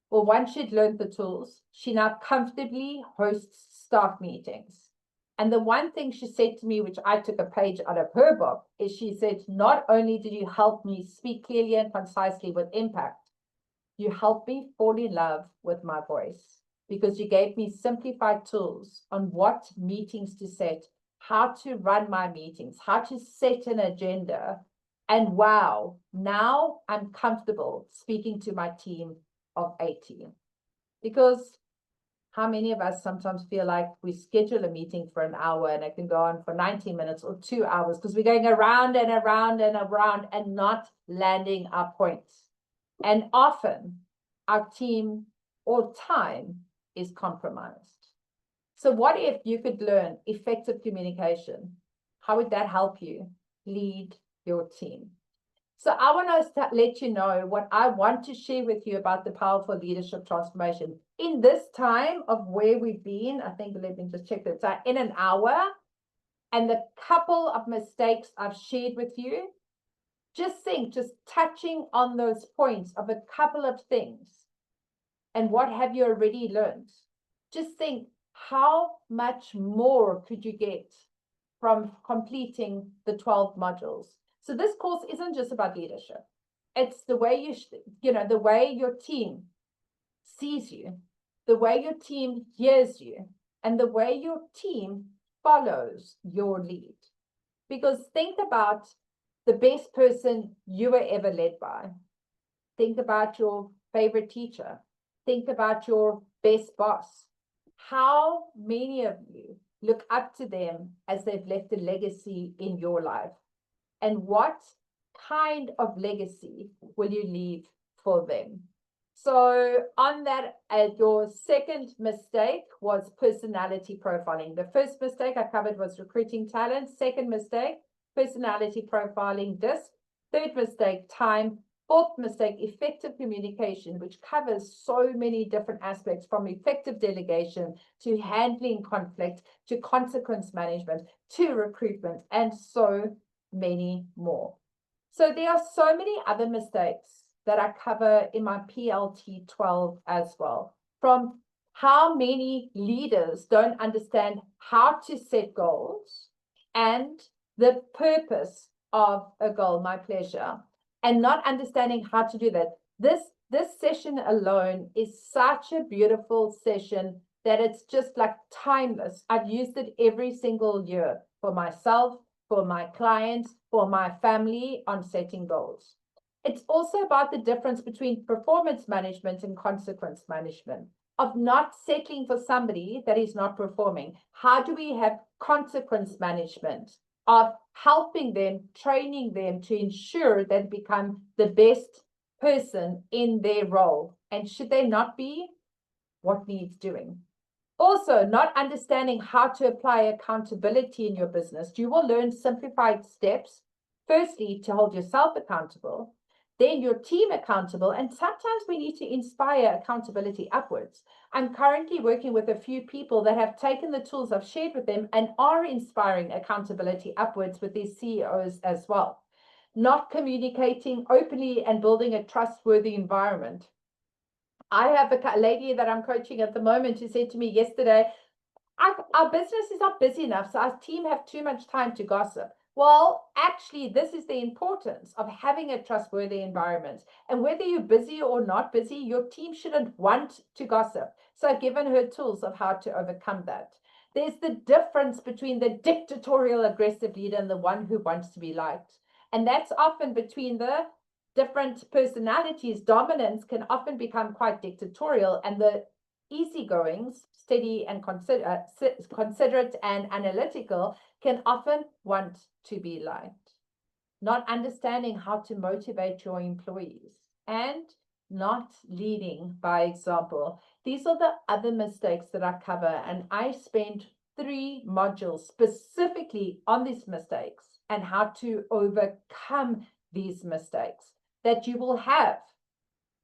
Well, once she'd learned the tools, she now comfortably hosts staff meetings. And the one thing she said to me, which I took a page out of her book, is she said, not only did you help me speak clearly and concisely with impact, you helped me fall in love with my voice, because you gave me simplified tools on what meetings to set, how to run my meetings, how to set an agenda. And wow, now I'm comfortable speaking to my team of 80. Because how many of us sometimes feel like we schedule a meeting for an hour and it can go on for 90 minutes or 2 hours because we're going around and around and around and not landing our points. And often our team or time is compromised. So what if you could learn effective communication? How would that help you lead your team? So I want to let you know what I want to share with you about the powerful leadership transformation. In this time of where we've been, I think, let me just check that, in an hour, and the couple of mistakes I've shared with you, just think, just touching on those points of a couple of things. And what have you already learned? Just think, how much more could you get from completing the 12 modules? So this course isn't just about leadership. It's the way the way your team sees you, the way your team hears you, and the way your team follows your lead. Because think about the best person you were ever led by. Think about your favorite teacher. Think about your best boss. How many of you look up to them as they've left a legacy in your life? And what kind of legacy will you leave for them? So on that, your second mistake was personality profiling. The first mistake I covered was recruiting talent. Second mistake, personality profiling, DISC. Third mistake, time. Fourth mistake, effective communication, which covers so many different aspects, from effective delegation to handling conflict, to consequence management, to recruitment, and so many more. So there are so many other mistakes that I cover in my PLT 12 as well, from how many leaders don't understand how to set goals and the purpose of a goal, my pleasure, and not understanding how to do that. This session alone is such a beautiful session that it's just like timeless. I've used it every single year for myself, for my clients, for my family on setting goals. It's also about the difference between performance management and consequence management, of not settling for somebody that is not performing. How do we have consequence management of helping them, training them to ensure they become the best person in their role? And should they not be, what needs doing? Also, not understanding how to apply accountability in your business. You will learn simplified steps, firstly, to hold yourself accountable, then your team accountable, and sometimes we need to inspire accountability upwards. I'm currently working with a few people that have taken the tools I've shared with them and are inspiring accountability upwards with their CEOs as well. Not communicating openly and building a trustworthy environment. I have a lady that I'm coaching at the moment who said to me yesterday, our business is not busy enough, so our team have too much time to gossip. Well, actually, this is the importance of having a trustworthy environment. And whether you're busy or not busy, your team shouldn't want to gossip. So I've given her tools of how to overcome that. There's the difference between the dictatorial aggressive leader and the one who wants to be liked. And that's often between the different personalities. Dominance can often become quite dictatorial, and the easygoings, steady and considerate and analytical, can often want to be liked. Not understanding how to motivate your employees and not leading by example. These are the other mistakes that I cover, and I spent 3 modules specifically on these mistakes and how to overcome these mistakes that you will have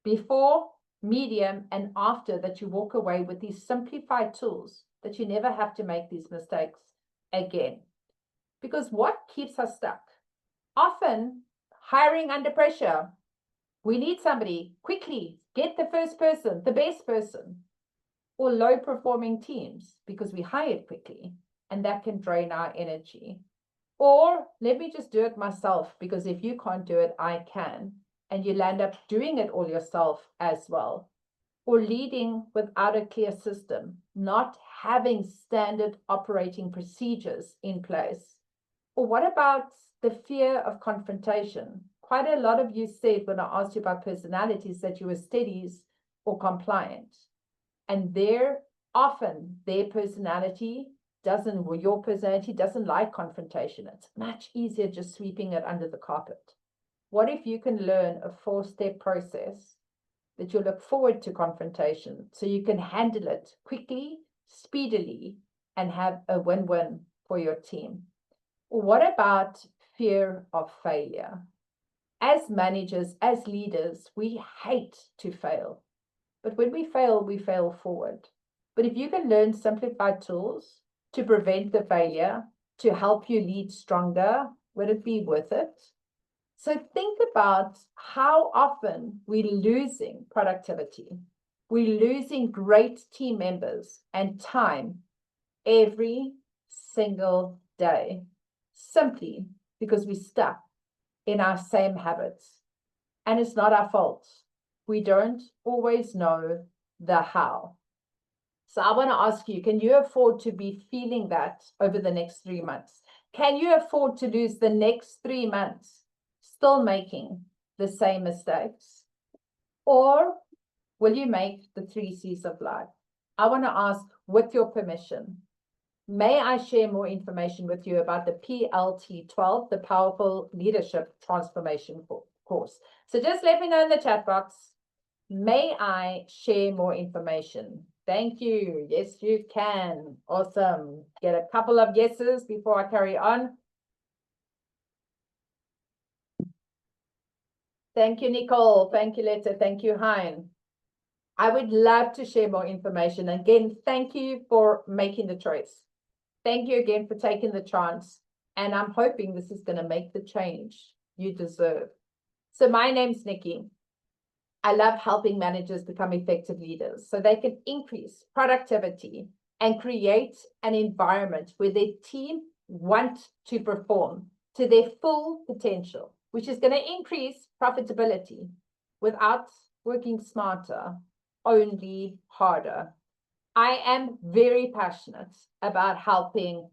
before, medium, and after, that you walk away with these simplified tools that you never have to make these mistakes again. Because what keeps us stuck? Often hiring under pressure. We need somebody quickly, get the first person, the best person, or low performing teams because we hired quickly and that can drain our energy. Or let me just do it myself because if you can't do it, I can. And you'll end up doing it all yourself as well. Or leading without a clear system, not having standard operating procedures in place. Or what about the fear of confrontation? Quite a lot of you said when I asked you about personalities that you were steadies or compliant. And often their personality your personality doesn't like confrontation. It's much easier just sweeping it under the carpet. What if you can learn a 4-step process that you look forward to confrontation so you can handle it quickly, speedily, and have a win-win for your team? What about fear of failure? As managers, as leaders, we hate to fail. But when we fail forward. But if you can learn simplified tools to prevent the failure, to help you lead stronger, would it be worth it? So think about how often we're losing productivity. We're losing great team members and time every single day, simply because we're stuck in our same habits. And it's not our fault. We don't always know the how. So I want to ask you, can you afford to be feeling that over the next 3 months? Can you afford to lose the next 3 months still making the same mistakes? Or will you make the 3 C's of life? I want to ask, with your permission, may I share more information with you about the PLT12, the Powerful Leadership Transformation course? So just let me know in the chat box. May I share more information? Thank you. Yes, you can. Awesome. Get a couple of yeses before I carry on. Thank you, Nicole. Thank you, Letta. Thank you, Hein. I would love to share more information. Again, thank you for making the choice. Thank you again for taking the chance. And I'm hoping this is going to make the change you deserve. So my name's Nikki. I love helping managers become effective leaders so they can increase productivity and create an environment where their team want to perform to their full potential, which is going to increase profitability without working smarter, only harder. I am very passionate about helping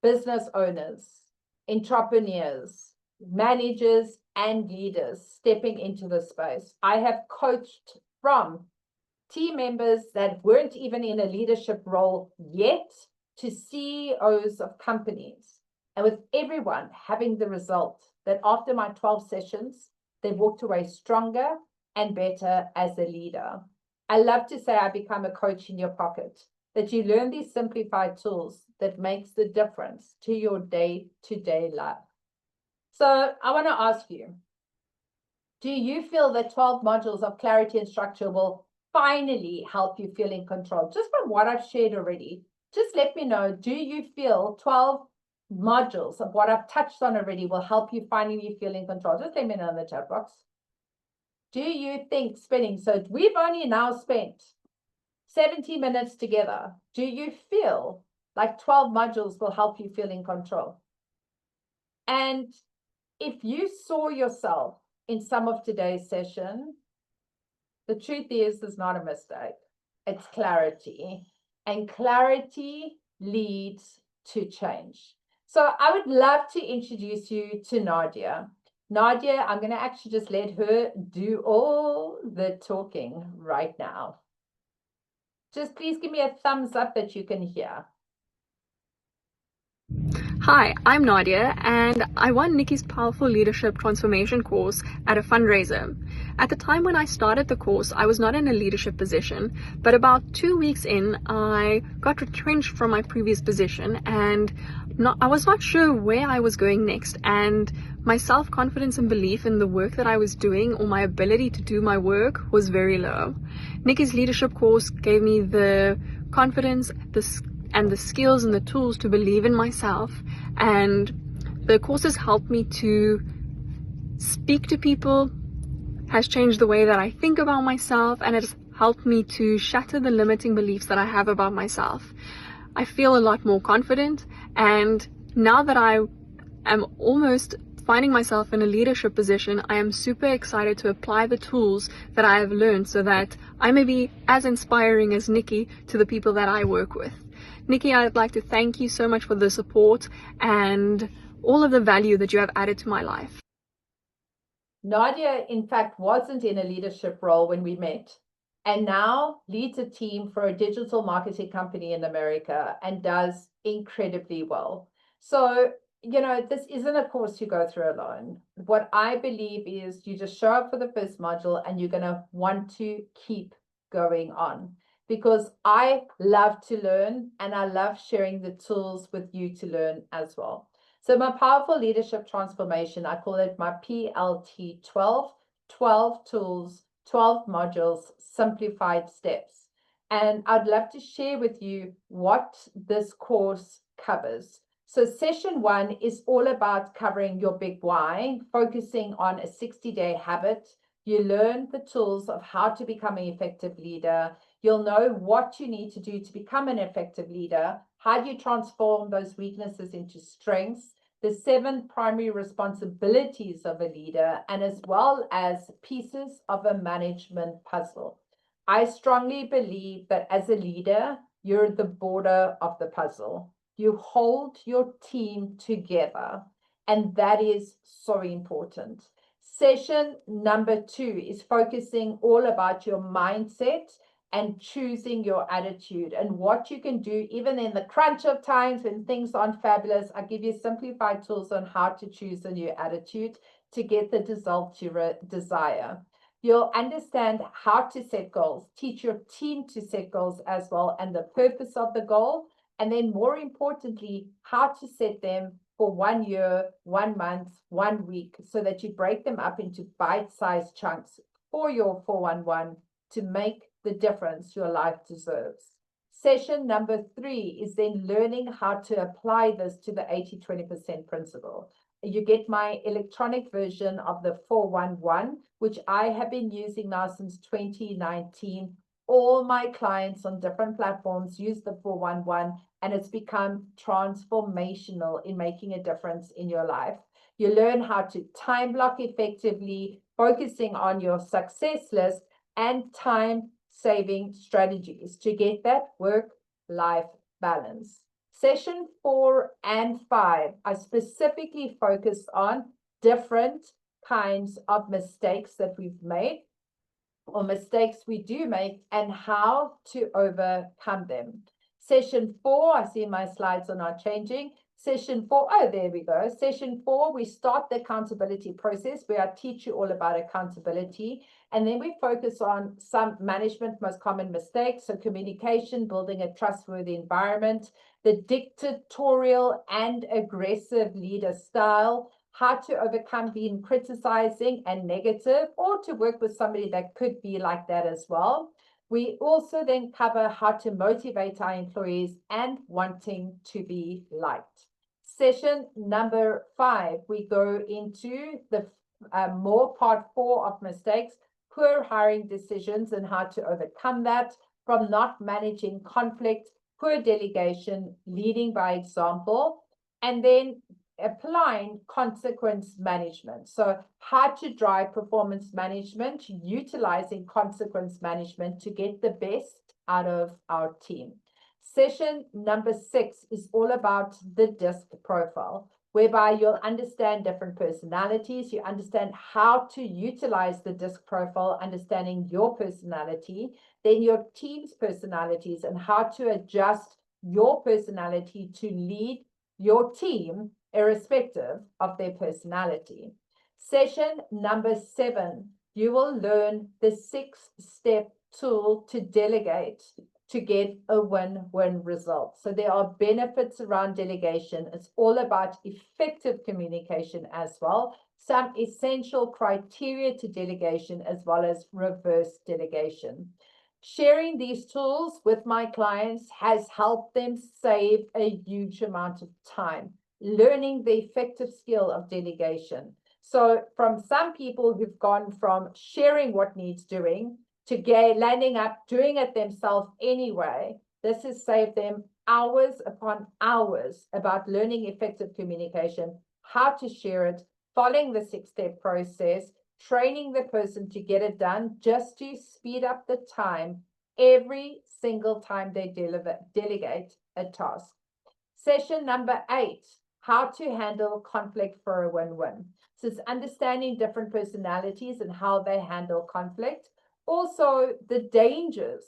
business owners, entrepreneurs, managers, and leaders stepping into the space. I have coached from team members that weren't even in a leadership role yet to CEOs of companies, and with everyone having the result that after my 12 sessions, they walked away stronger and better as a leader. I love to say I become a coach in your pocket, that you learn these simplified tools that makes the difference to your day-to-day life. So I want to ask you, do you feel that 12 modules of clarity and structure will finally help you feel in control? Just from what I've shared already, just let me know, do you feel 12 modules of what I've touched on already will help you finally feel in control? Just let me know in the chat box. Do you think spending, so we've only now spent 70 minutes together. Do you feel like 12 modules will help you feel in control? And if you saw yourself in some of today's session, the truth is there's not a mistake. It's clarity. And clarity leads to change. So I would love to introduce you to Nadia. Nadia, I'm going to actually just let her do all the talking right now. Just please give me a thumbs up that you can hear. Hi, I'm Nadia, and I won Nikki's Powerful Leadership Transformation course at a fundraiser. At the time when I started the course, I was not in a leadership position, but about 2 weeks in, I got retrenched from my previous position, and I was not sure where I was going next, and my self-confidence and belief in the work that I was doing or my ability to do my work was very low. Nikki's leadership course gave me the confidence, and the skills and the tools to believe in myself, and the courses helped me to speak to people, has changed the way that I think about myself, and it has helped me to shatter the limiting beliefs that I have about myself. I feel a lot more confident, and now that I am almost finding myself in a leadership position, I am super excited to apply the tools that I have learned so that I may be as inspiring as Nikki to the people that I work with. Nikki, I'd like to thank you so much for the support and all of the value that you have added to my life. Nadia, in fact, wasn't in a leadership role when we met, and now leads a team for a digital marketing company in America and does incredibly well. So, you know, this isn't a course you go through alone. What I believe is you just show up for the first module and you're going to want to keep going on. Because I love to learn and I love sharing the tools with you to learn as well. So my powerful leadership transformation, I call it my PLT 12 tools, 12 modules, simplified steps. And I'd love to share with you what this course covers. So session 1 is all about covering your big why, focusing on a 60-day habit. You learn the tools of how to become an effective leader. You'll know what you need to do to become an effective leader. How do you transform those weaknesses into strengths? The 7 primary responsibilities of a leader, and as well as pieces of a management puzzle. I strongly believe that as a leader, you're the border of the puzzle. You hold your team together, and that is so important. Session number 2 is focusing all about your mindset and choosing your attitude and what you can do even in the crunch of times when things aren't fabulous. I give you simplified tools on how to choose a new attitude to get the result you desire. You'll understand how to set goals, teach your team to set goals as well, and the purpose of the goal. And then more importantly, how to set them for 1 year, 1 month, 1 week, so that you break them up into bite-sized chunks for your 411 to make the difference your life deserves. Session number 3 is then learning how to apply this to the 80-20% principle. You get my electronic version of the 411, which I have been using now since 2019. All my clients on different platforms use the 411, and it's become transformational in making a difference in your life. You learn how to time block effectively, focusing on your success list and time-saving strategies to get that work-life balance. Session 4 and 5, I specifically focus on different kinds of mistakes that we've made or mistakes we do make and how to overcome them. Session 4, I see my slides are not changing, Session 4, oh, there we go. Session 4, we start the accountability process where I teach you all about accountability. And then we focus on some management most common mistakes. So communication, building a trustworthy environment, the dictatorial and aggressive leader style, how to overcome being criticizing and negative, or to work with somebody that could be like that as well. We also then cover how to motivate our employees and wanting to be liked. Session number 5, we go into the more part 4 of mistakes, poor hiring decisions and how to overcome that, from not managing conflict, poor delegation, leading by example, and then applying consequence management. So how to drive performance management, utilizing consequence management to get the best out of our team. Session number 6 is all about the DISC profile, whereby you'll understand different personalities. You understand how to utilize the DISC profile, understanding your personality, then your team's personalities, and how to adjust your personality to lead your team irrespective of their personality. Session number 7, you will learn the 6-step tool to delegate to get a win-win result. So there are benefits around delegation. It's all about effective communication as well. Some essential criteria to delegation as well as reverse delegation. Sharing these tools with my clients has helped them save a huge amount of time, learning the effective skill of delegation. So from some people who've gone from sharing what needs doing to landing up doing it themselves anyway, this has saved them hours upon hours about learning effective communication, how to share it, following the 6-step process, training the person to get it done, just to speed up the time every single time they delegate a task. Session number 8, how to handle conflict for a win-win. So it's understanding different personalities and how they handle conflict. Also, the dangers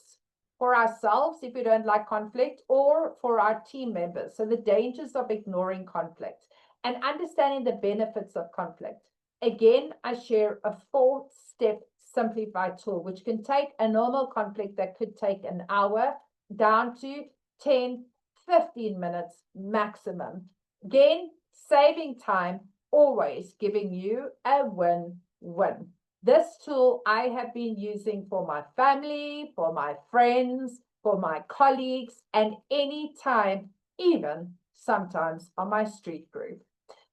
for ourselves if we don't like conflict, or for our team members. So the dangers of ignoring conflict and understanding the benefits of conflict. Again, I share a 4-step simplified tool, which can take a normal conflict that could take an hour down to 10, 15 minutes maximum. Again, saving time, always giving you a win-win. This tool I have been using for my family, for my friends, for my colleagues, and anytime, even sometimes on my street group.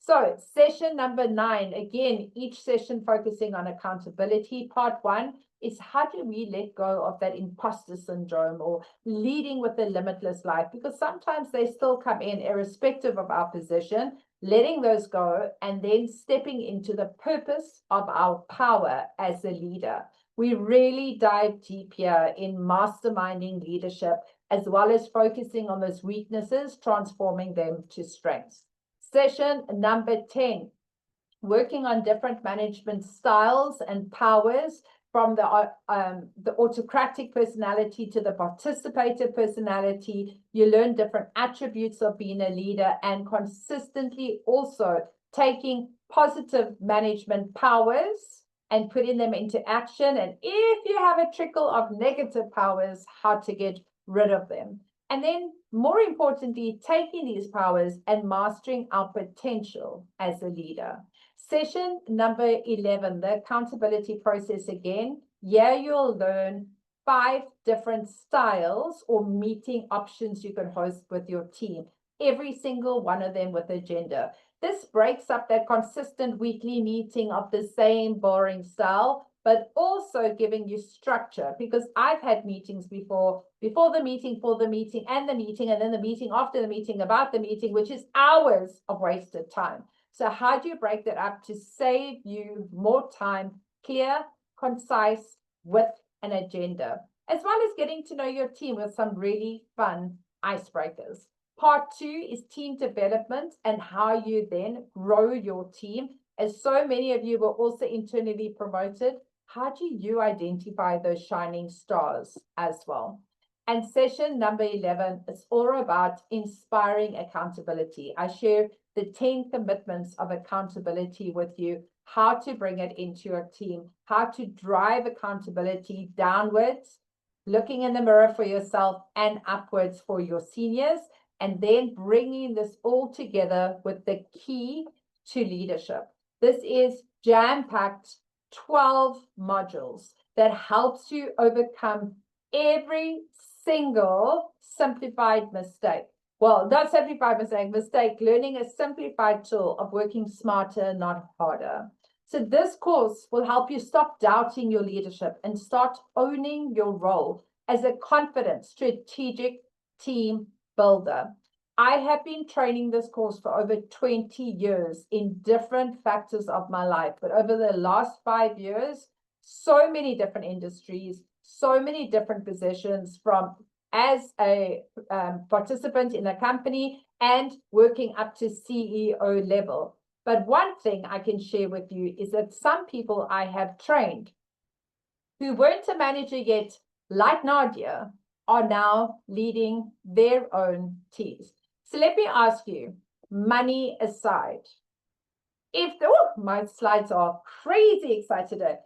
So session number 9, again, each session focusing on accountability. Part 1 is how do we let go of that imposter syndrome or leading with a limitless life, because sometimes they still come in irrespective of our position, letting those go, and then stepping into the purpose of our power as a leader. We really dive deep here in masterminding leadership, as well as focusing on those weaknesses, transforming them to strengths. Session number 10, working on different management styles and powers, from the autocratic personality to the participative personality. You learn different attributes of being a leader, and consistently also taking positive management powers and putting them into action. And if you have a trickle of negative powers, how to get rid of them. And then more importantly, taking these powers and mastering our potential as a leader. Session number 11, the accountability process again. Here you'll learn 5 different styles or meeting options you can host with your team. Every single one of them with agenda. This breaks up that consistent weekly meeting of the same boring style, but also giving you structure, because I've had meetings before the meeting, for the meeting, and the meeting, and then the meeting after the meeting, about the meeting, which is hours of wasted time. So how do you break that up to save you more time, clear, concise, with an agenda, as well as getting to know your team with some really fun icebreakers. Part 2 is team development and how you then grow your team. As so many of you were also internally promoted, how do you identify those shining stars as well? And session number 11 is all about inspiring accountability. I share the 10 commitments of accountability with you, how to bring it into your team, how to drive accountability downwards, looking in the mirror for yourself and upwards for your seniors, and then bringing this all together with the key to leadership. This is jam-packed 12 modules that helps you overcome every single simplified mistake. Well, not simplified mistake, learning a simplified tool of working smarter, not harder. So this course will help you stop doubting your leadership and start owning your role as a confident, strategic team builder. I have been training this course for over 20 years in different factors of my life, but over the last 5 years, so many different industries, so many different positions, from as a participant in a company and working up to CEO level. But one thing I can share with you is that some people I have trained who weren't a manager yet, like Nadia, are now leading their own teams. So let me ask you, money aside, my slides are crazy excited today.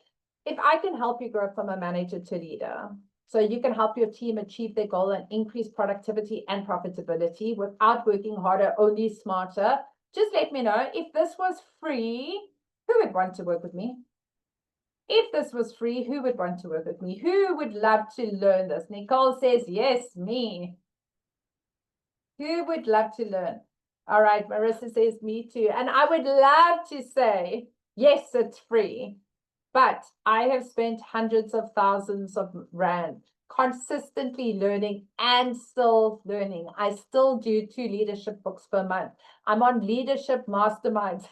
If I can help you grow from a manager to leader, so you can help your team achieve their goal and increase productivity and profitability without working harder, only smarter, just let me know. If this was free, who would want to work with me? If this was free, who would want to work with me? Who would love to learn this? Nicole says, yes, me. Who would love to learn? All right, Marissa says, me too. And I would love to say, yes, it's free. But I have spent hundreds of thousands of rand consistently learning and still learning. I still do 2 leadership books per month. I'm on leadership masterminds.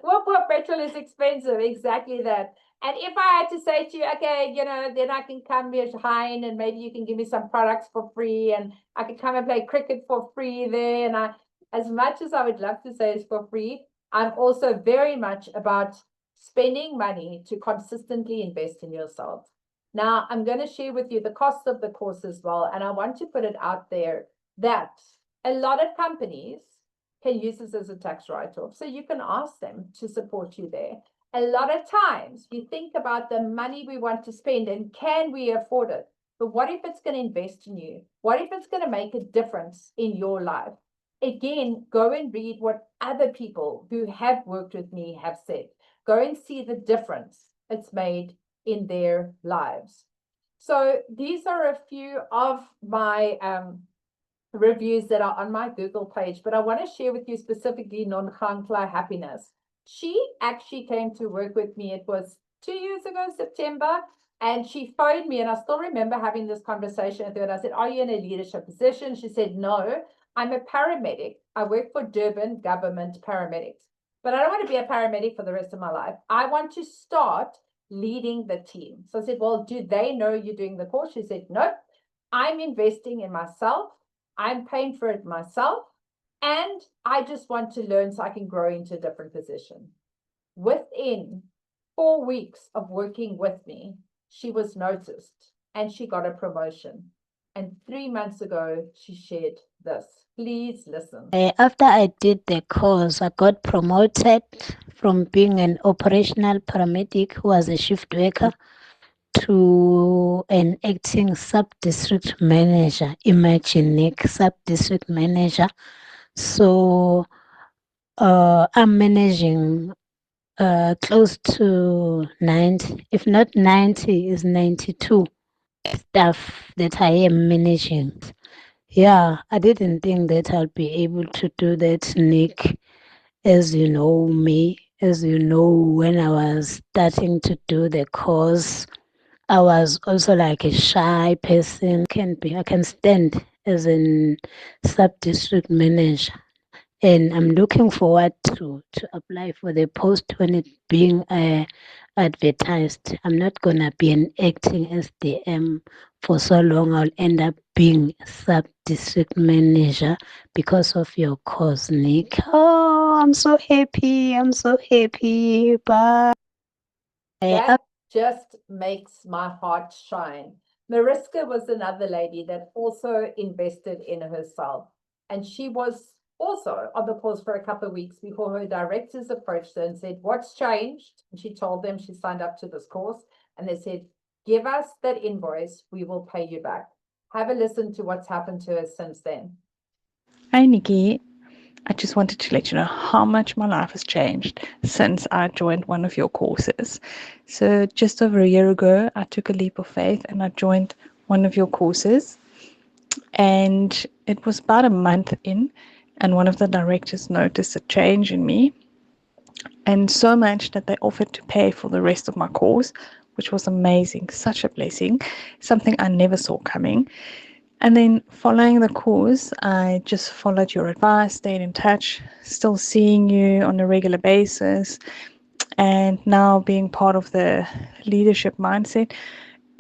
What petrol is expensive, exactly that. And if I had to say to you, okay, then I can come here to Hein and maybe you can give me some products for free and I could come and play cricket for free there. And as much as I would love to say it's for free, I'm also very much about spending money to consistently invest in yourself. Now, I'm going to share with you the cost of the course as well. And I want to put it out there that a lot of companies can use this as a tax write-off. So you can ask them to support you there. A lot of times we think about the money we want to spend and can we afford it? But what if it's going to invest in you? What if it's going to make a difference in your life? Again, go and read what other people who have worked with me have said. Go and see the difference it's made in their lives. So these are a few of my reviews that are on my Google page, but I want to share with you specifically non-𝐴𝐴𝐻𝐵𝐻 Happiness. She actually came to work with me. It was 2 years ago, September, and she phoned me, and I still remember having this conversation with her, and I said, are you in a leadership position? She said, no, I'm a paramedic. I work for Durban government paramedics, but I don't want to be a paramedic for the rest of my life. I want to start leading the team. So I said, well, do they know you're doing the course? She said, no, I'm investing in myself. I'm paying for it myself. And I just want to learn so I can grow into a different position. Within 4 weeks of working with me, she was noticed and she got a promotion. And 3 months ago, she shared this. Please listen. After I did the course, I got promoted from being an operational paramedic who was a shift worker to an acting sub-district manager. Imagine, Nick, sub-district manager. So I'm managing close to 90, if not 90, is 92 staff that I am managing. Yeah, I didn't think that I'll be able to do that, Nick. As you know me, as you know, when I was starting to do the course, I was also like a shy person. I can stand as a sub-district manager. And I'm looking forward to apply for the post when it being advertised. I'm not gonna be an acting SDM for so long. I'll end up being sub-district manager because of your course, Nick. Oh, I'm so happy. I'm so happy. Bye. That just makes my heart shine. Mariska was another lady that also invested in herself. And she was also on the course for a couple of weeks before her directors approached her and said, what's changed? And she told them she signed up to this course. And they said, give us that invoice, we will pay you back. Have a listen to what's happened to her since then. Hi, Nikki. I just wanted to let you know how much my life has changed since I joined one of your courses. So just over a year ago, I took a leap of faith and I joined one of your courses. And it was about a month in, and one of the directors noticed a change in me, and so much that they offered to pay for the rest of my course, which was amazing, such a blessing, something I never saw coming. And then following the course, I just followed your advice, stayed in touch, still seeing you on a regular basis, and now being part of the leadership mindset.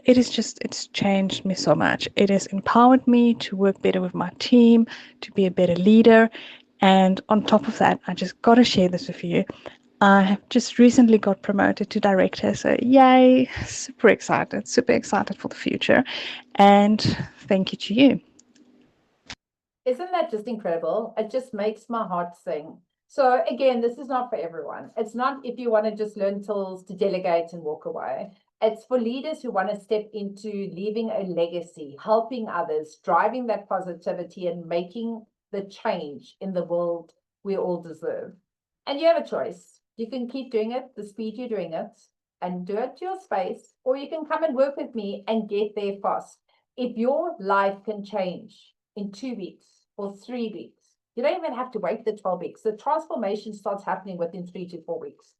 It's changed me so much. It has empowered me to work better with my team, to be a better leader. And on top of that, I just got to share this with you. I have just recently got promoted to director. So yay, super excited for the future. And thank you to you. Isn't that just incredible? It just makes my heart sing. So again, this is not for everyone. It's not if you want to just learn tools to delegate and walk away. It's for leaders who want to step into leaving a legacy, helping others, driving that positivity and making the change in the world we all deserve. And you have a choice. You can keep doing it the speed you're doing it and do it to your space, or you can come and work with me and get there fast. If your life can change in 2 weeks or 3 weeks, you don't even have to wait the 12 weeks. The transformation starts happening within 3 to 4 weeks.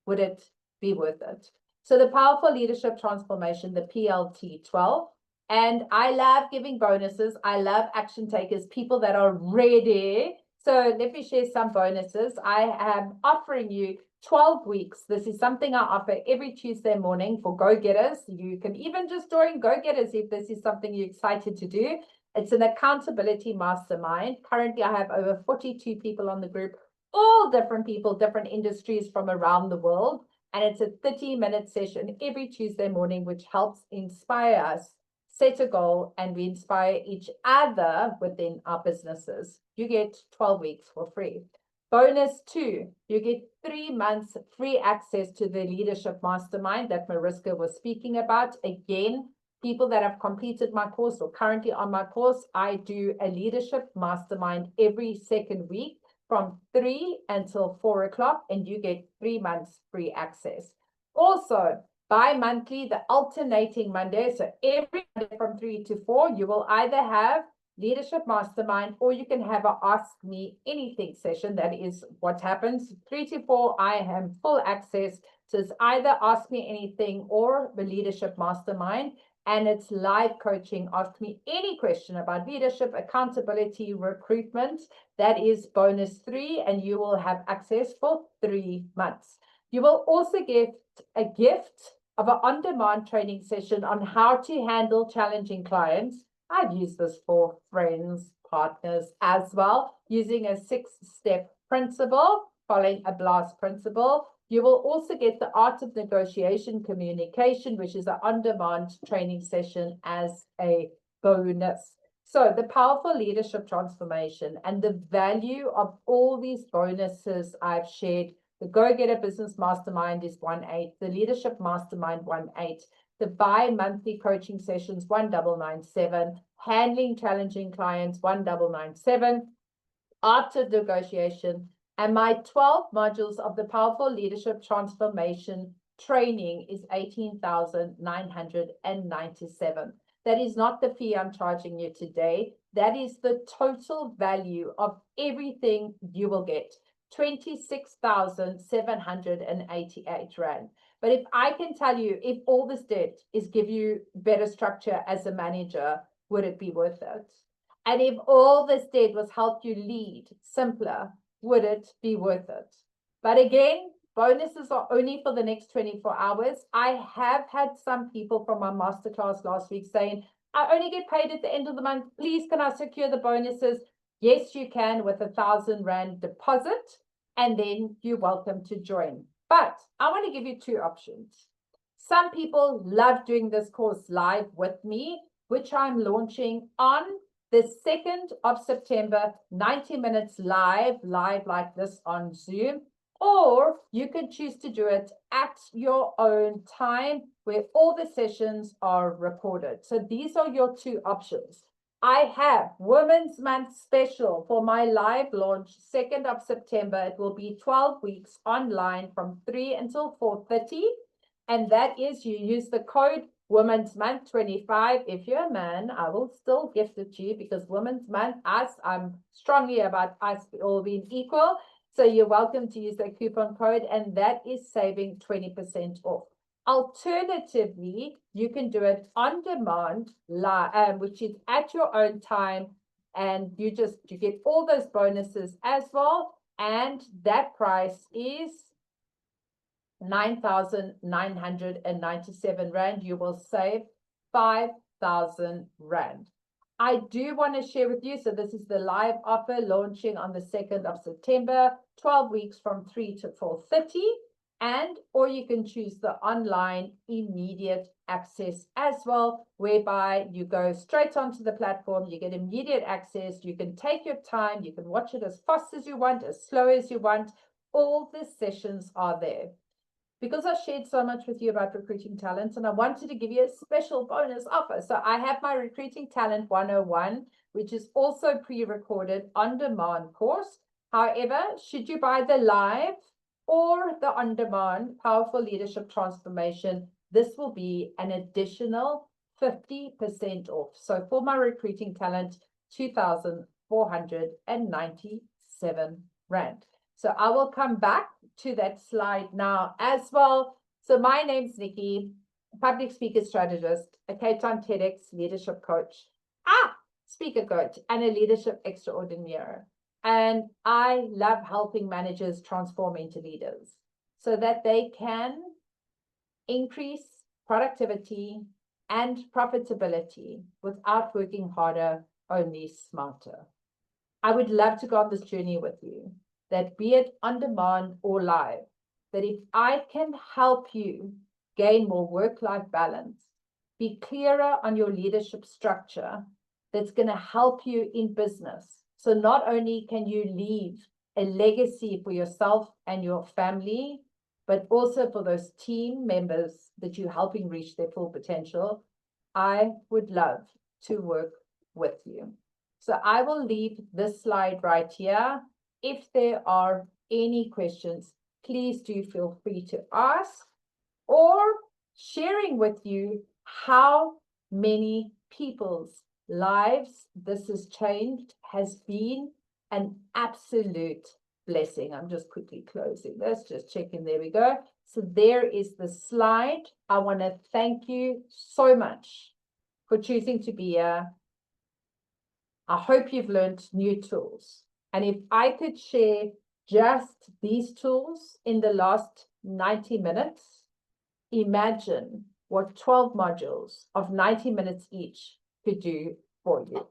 Would it be worth it? So the Powerful Leadership Transformation, the PLT 12, and I love giving bonuses. I love action takers, people that are ready. So let me share some bonuses. I am offering you 12 weeks. This is something I offer every Tuesday morning for go-getters. You can even just join go-getters if this is something you're excited to do. It's an accountability mastermind. Currently, I have over 42 people on the group, all different people, different industries from around the world. And it's a 30-minute session every Tuesday morning, which helps inspire us, set a goal, and we inspire each other within our businesses. You get 12 weeks for free. Bonus 2, you get 3 months free access to the Leadership Mastermind that Mariska was speaking about. Again, people that have completed my course or currently on my course, I do a Leadership Mastermind every second week from 3 until 4 o'clock, and you get 3 months free access. Also, bi-monthly, the alternating Monday, so every Monday from 3 to 4, you will either have Leadership Mastermind, or you can have a Ask Me Anything session. That is what happens. 3 to 4, I have full access. So it's either Ask Me Anything or the Leadership Mastermind. And it's live coaching. Ask me any question about leadership, accountability, recruitment. That is bonus 3, and you will have access for 3 months. You will also get a gift of an on-demand training session on how to handle challenging clients. I've used this for friends, partners as well, using a 6-step principle, following a BLAST principle. You will also get the Art of Negotiation Communication, which is an on-demand training session as a bonus. So the Powerful Leadership Transformation and the value of all these bonuses I've shared. The Go-Getter Business Mastermind is 1.8, the Leadership Mastermind 1.8, the bi-monthly coaching sessions 1,997, handling challenging clients 1,997, Art of Negotiation, and my 12 modules of the Powerful Leadership Transformation training is 18,997. That is not the fee I'm charging you today. That is the total value of everything you will get. 26,788 Rand. But if I can tell you, if all this did is give you better structure as a manager, would it be worth it? And if all this did was help you lead simpler, would it be worth it? But again, bonuses are only for the next 24 hours. I have had some people from my masterclass last week saying, I only get paid at the end of the month. Please, can I secure the bonuses? Yes, you can with 1,000 Rand deposit, and then you're welcome to join. But I want to give you 2 options. Some people love doing this course live with me, which I'm launching on the 2nd of September, 90 minutes live like this on Zoom. Or you can choose to do it at your own time where all the sessions are recorded. So these are your two options. I have Women's Month special for my live launch, 2nd of September. It will be 12 weeks online from 3 until 4:30. And that is, you use the code Women's Month 25. If you're a man, I will still gift it to you because Women's Month, I'm strongly about us all being equal. So you're welcome to use that coupon code, and that is saving 20% off. Alternatively, you can do it on demand, which is at your own time, and you get all those bonuses as well. And that price is 9,997 Rand. You will save 5,000 Rand. I do want to share with you, so this is the live offer launching on the 2nd of September, 12 weeks from 3 to 4:30. Or you can choose the online immediate access as well, whereby you go straight onto the platform, you get immediate access, you can take your time, you can watch it as fast as you want, as slow as you want. All the sessions are there. Because I shared so much with you about recruiting talent, and I wanted to give you a special bonus offer. So I have my Recruiting Talent 101, which is also pre-recorded on-demand course. However, should you buy the live or the on-demand Powerful Leadership Transformation, this will be an additional 50% off. So for my Recruiting Talent, 2,497 Rand. So I will come back to that slide now as well. So my name's Nikki, public speaker strategist, a Cape Town TEDx leadership coach, speaker coach, and a leadership extraordinaire. And I love helping managers transform into leaders so that they can increase productivity and profitability without working harder, only smarter. I would love to go on this journey with you, that be it on demand or live, that if I can help you gain more work-life balance, be clearer on your leadership structure, that's going to help you in business. So not only can you leave a legacy for yourself and your family, but also for those team members that you're helping reach their full potential, I would love to work with you. So I will leave this slide right here. If there are any questions, please do feel free to ask, or sharing with you how many people's lives this has changed has been an absolute blessing. I'm just quickly closing this, just checking. There we go. So there is the slide. I want to thank you so much for choosing to be here. I hope you've learned new tools. And if I could share just these tools in the last 90 minutes, imagine what 12 modules of 90 minutes each could do for you.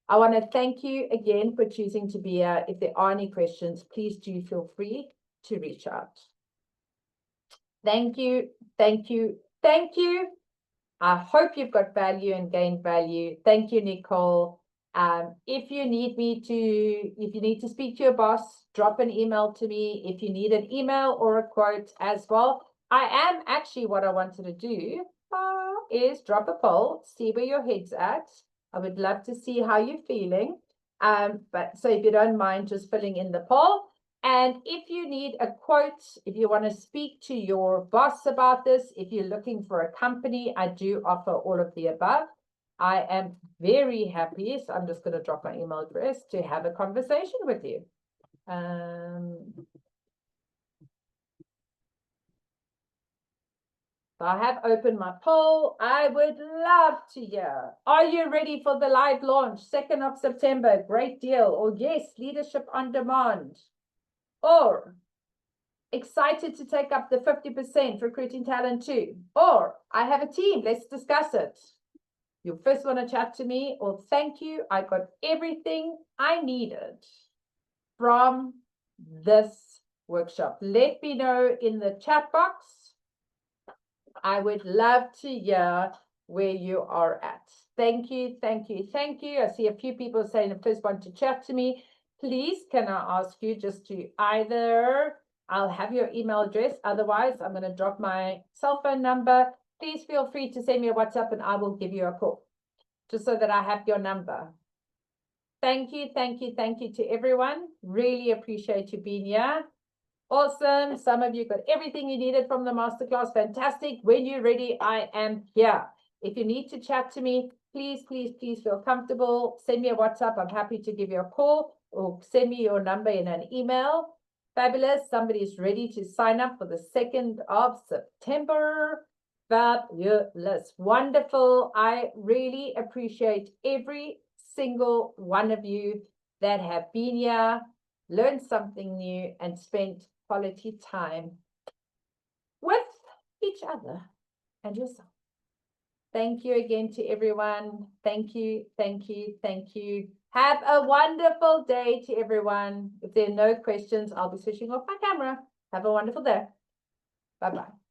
I want to thank you again for choosing to be here. If there are any questions, please do feel free to reach out. Thank you, thank you, thank you. I hope you've got value and gained value. Thank you, Nicole. If you need to speak to your boss, drop an email to me. If you need an email or a quote as well, what I wanted to do is drop a poll, see where your head's at. I would love to see how you're feeling. So if you don't mind just filling in the poll. And if you need a quote, if you want to speak to your boss about this, if you're looking for a company, I do offer all of the above. I am very happy, so I'm just going to drop my email address to have a conversation with you. So I have opened my poll. I would love to hear. Are you ready for the live launch, 2nd of September? Great deal. Or yes, leadership on demand. Or excited to take up the 50% recruiting talent too. Or I have a team. Let's discuss it. You first want to chat to me, or thank you. I got everything I needed from this workshop. Let me know in the chat box I would love to hear where you are at. Thank you, thank you, thank you. I see a few people saying the first one to chat to me. Please, can I ask you just to either, I'll have your email address. Otherwise, I'm going to drop my cell phone number. Please feel free to send me a WhatsApp and I will give you a call, just so that I have your number. Thank you, thank you, thank you to everyone. Really appreciate you being here. Awesome. Some of you got everything you needed from the masterclass. Fantastic. When you're ready, I am here. If you need to chat to me, please, please, please feel comfortable. Send me a WhatsApp. I'm happy to give you a call, or send me your number in an email. Fabulous. Somebody is ready to sign up for the 2nd of September. Fabulous. Wonderful. I really appreciate every single one of you that have been here, learned something new, and spent quality time with each other and yourself. Thank you again to everyone. Thank you, thank you, thank you. Have a wonderful day to everyone. If there are no questions, I'll be switching off my camera. Have a wonderful day. Bye-bye.